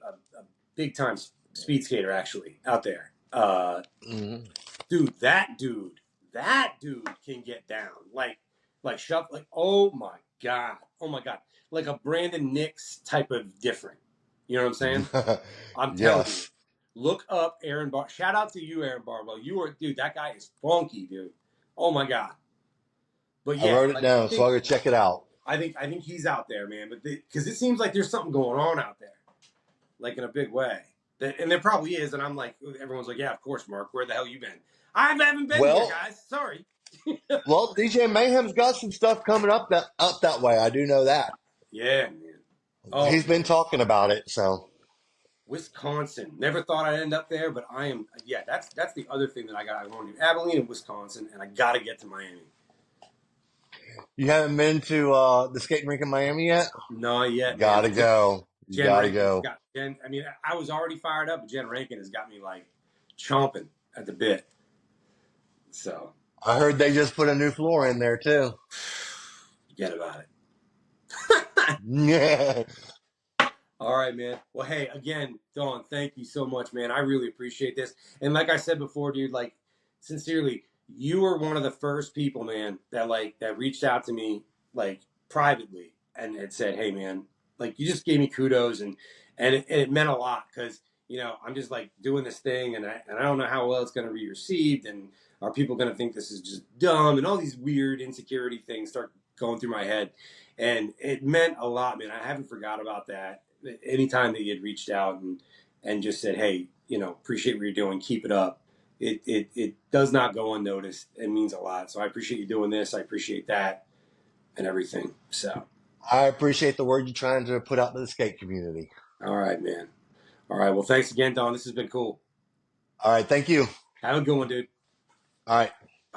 [SPEAKER 2] big time speed skater actually out there. Dude, that dude can get down. Like shuffle. Like oh my god, like a Brandon Nix type of different. You know what I'm saying? I'm telling you. Look up Aaron Bar. Shout out to you, Aaron Barwell. Dude. That guy is funky, dude. Oh my god. But yeah,
[SPEAKER 3] I wrote it down, so I'll go check it out.
[SPEAKER 2] I think he's out there, man. But because it seems like there's something going on out there, like in a big way. And there probably is, and I'm like, everyone's like, yeah, of course, Mark. Where the hell you been? I haven't been here,
[SPEAKER 3] Well,
[SPEAKER 2] guys. Sorry.
[SPEAKER 3] well, DJ Mayhem's got some stuff coming up that way. I do know that.
[SPEAKER 2] Yeah, man. Oh
[SPEAKER 3] He's been
[SPEAKER 2] man,
[SPEAKER 3] talking about it. So
[SPEAKER 2] Wisconsin. Never thought I'd end up there, but I am. Yeah, that's the other thing that I got. I want to do Abilene and Wisconsin, and I got to get to Miami.
[SPEAKER 3] you haven't been to the skating rink in Miami yet?
[SPEAKER 2] Not yet, man.
[SPEAKER 3] Gotta
[SPEAKER 2] But
[SPEAKER 3] go. You
[SPEAKER 2] Jen
[SPEAKER 3] gotta
[SPEAKER 2] Rankin has
[SPEAKER 3] go.
[SPEAKER 2] got Jen. I mean, I was already fired up, but Jen Rankin has got me like chomping at the bit. So
[SPEAKER 3] I heard they just put a new floor in there too.
[SPEAKER 2] forget about it.
[SPEAKER 3] Yeah.
[SPEAKER 2] All right, man. Well, hey, again, Dawn, thank you so much, man. I really appreciate this. And like I said before, dude, like sincerely, you were one of the first people, man, that reached out to me like privately and had said, "Hey, man, like you just gave me kudos and it meant a lot because I'm just like doing this thing and I don't know how well it's going to be received and are people going to think this is just dumb and all these weird insecurity things start going through my head." And it meant a lot, man. I haven't forgot about that. Anytime that you had reached out and just said, "Hey, appreciate what you're doing. Keep it up." It does not go unnoticed. It means a lot. So I appreciate you doing this. I appreciate that and everything. So,
[SPEAKER 3] I appreciate the word you're trying to put out to the skate community.
[SPEAKER 2] all right, man. All right. Well, thanks again, Don. This has been cool.
[SPEAKER 3] All right. Thank you.
[SPEAKER 2] Have a good one, dude.
[SPEAKER 3] All right.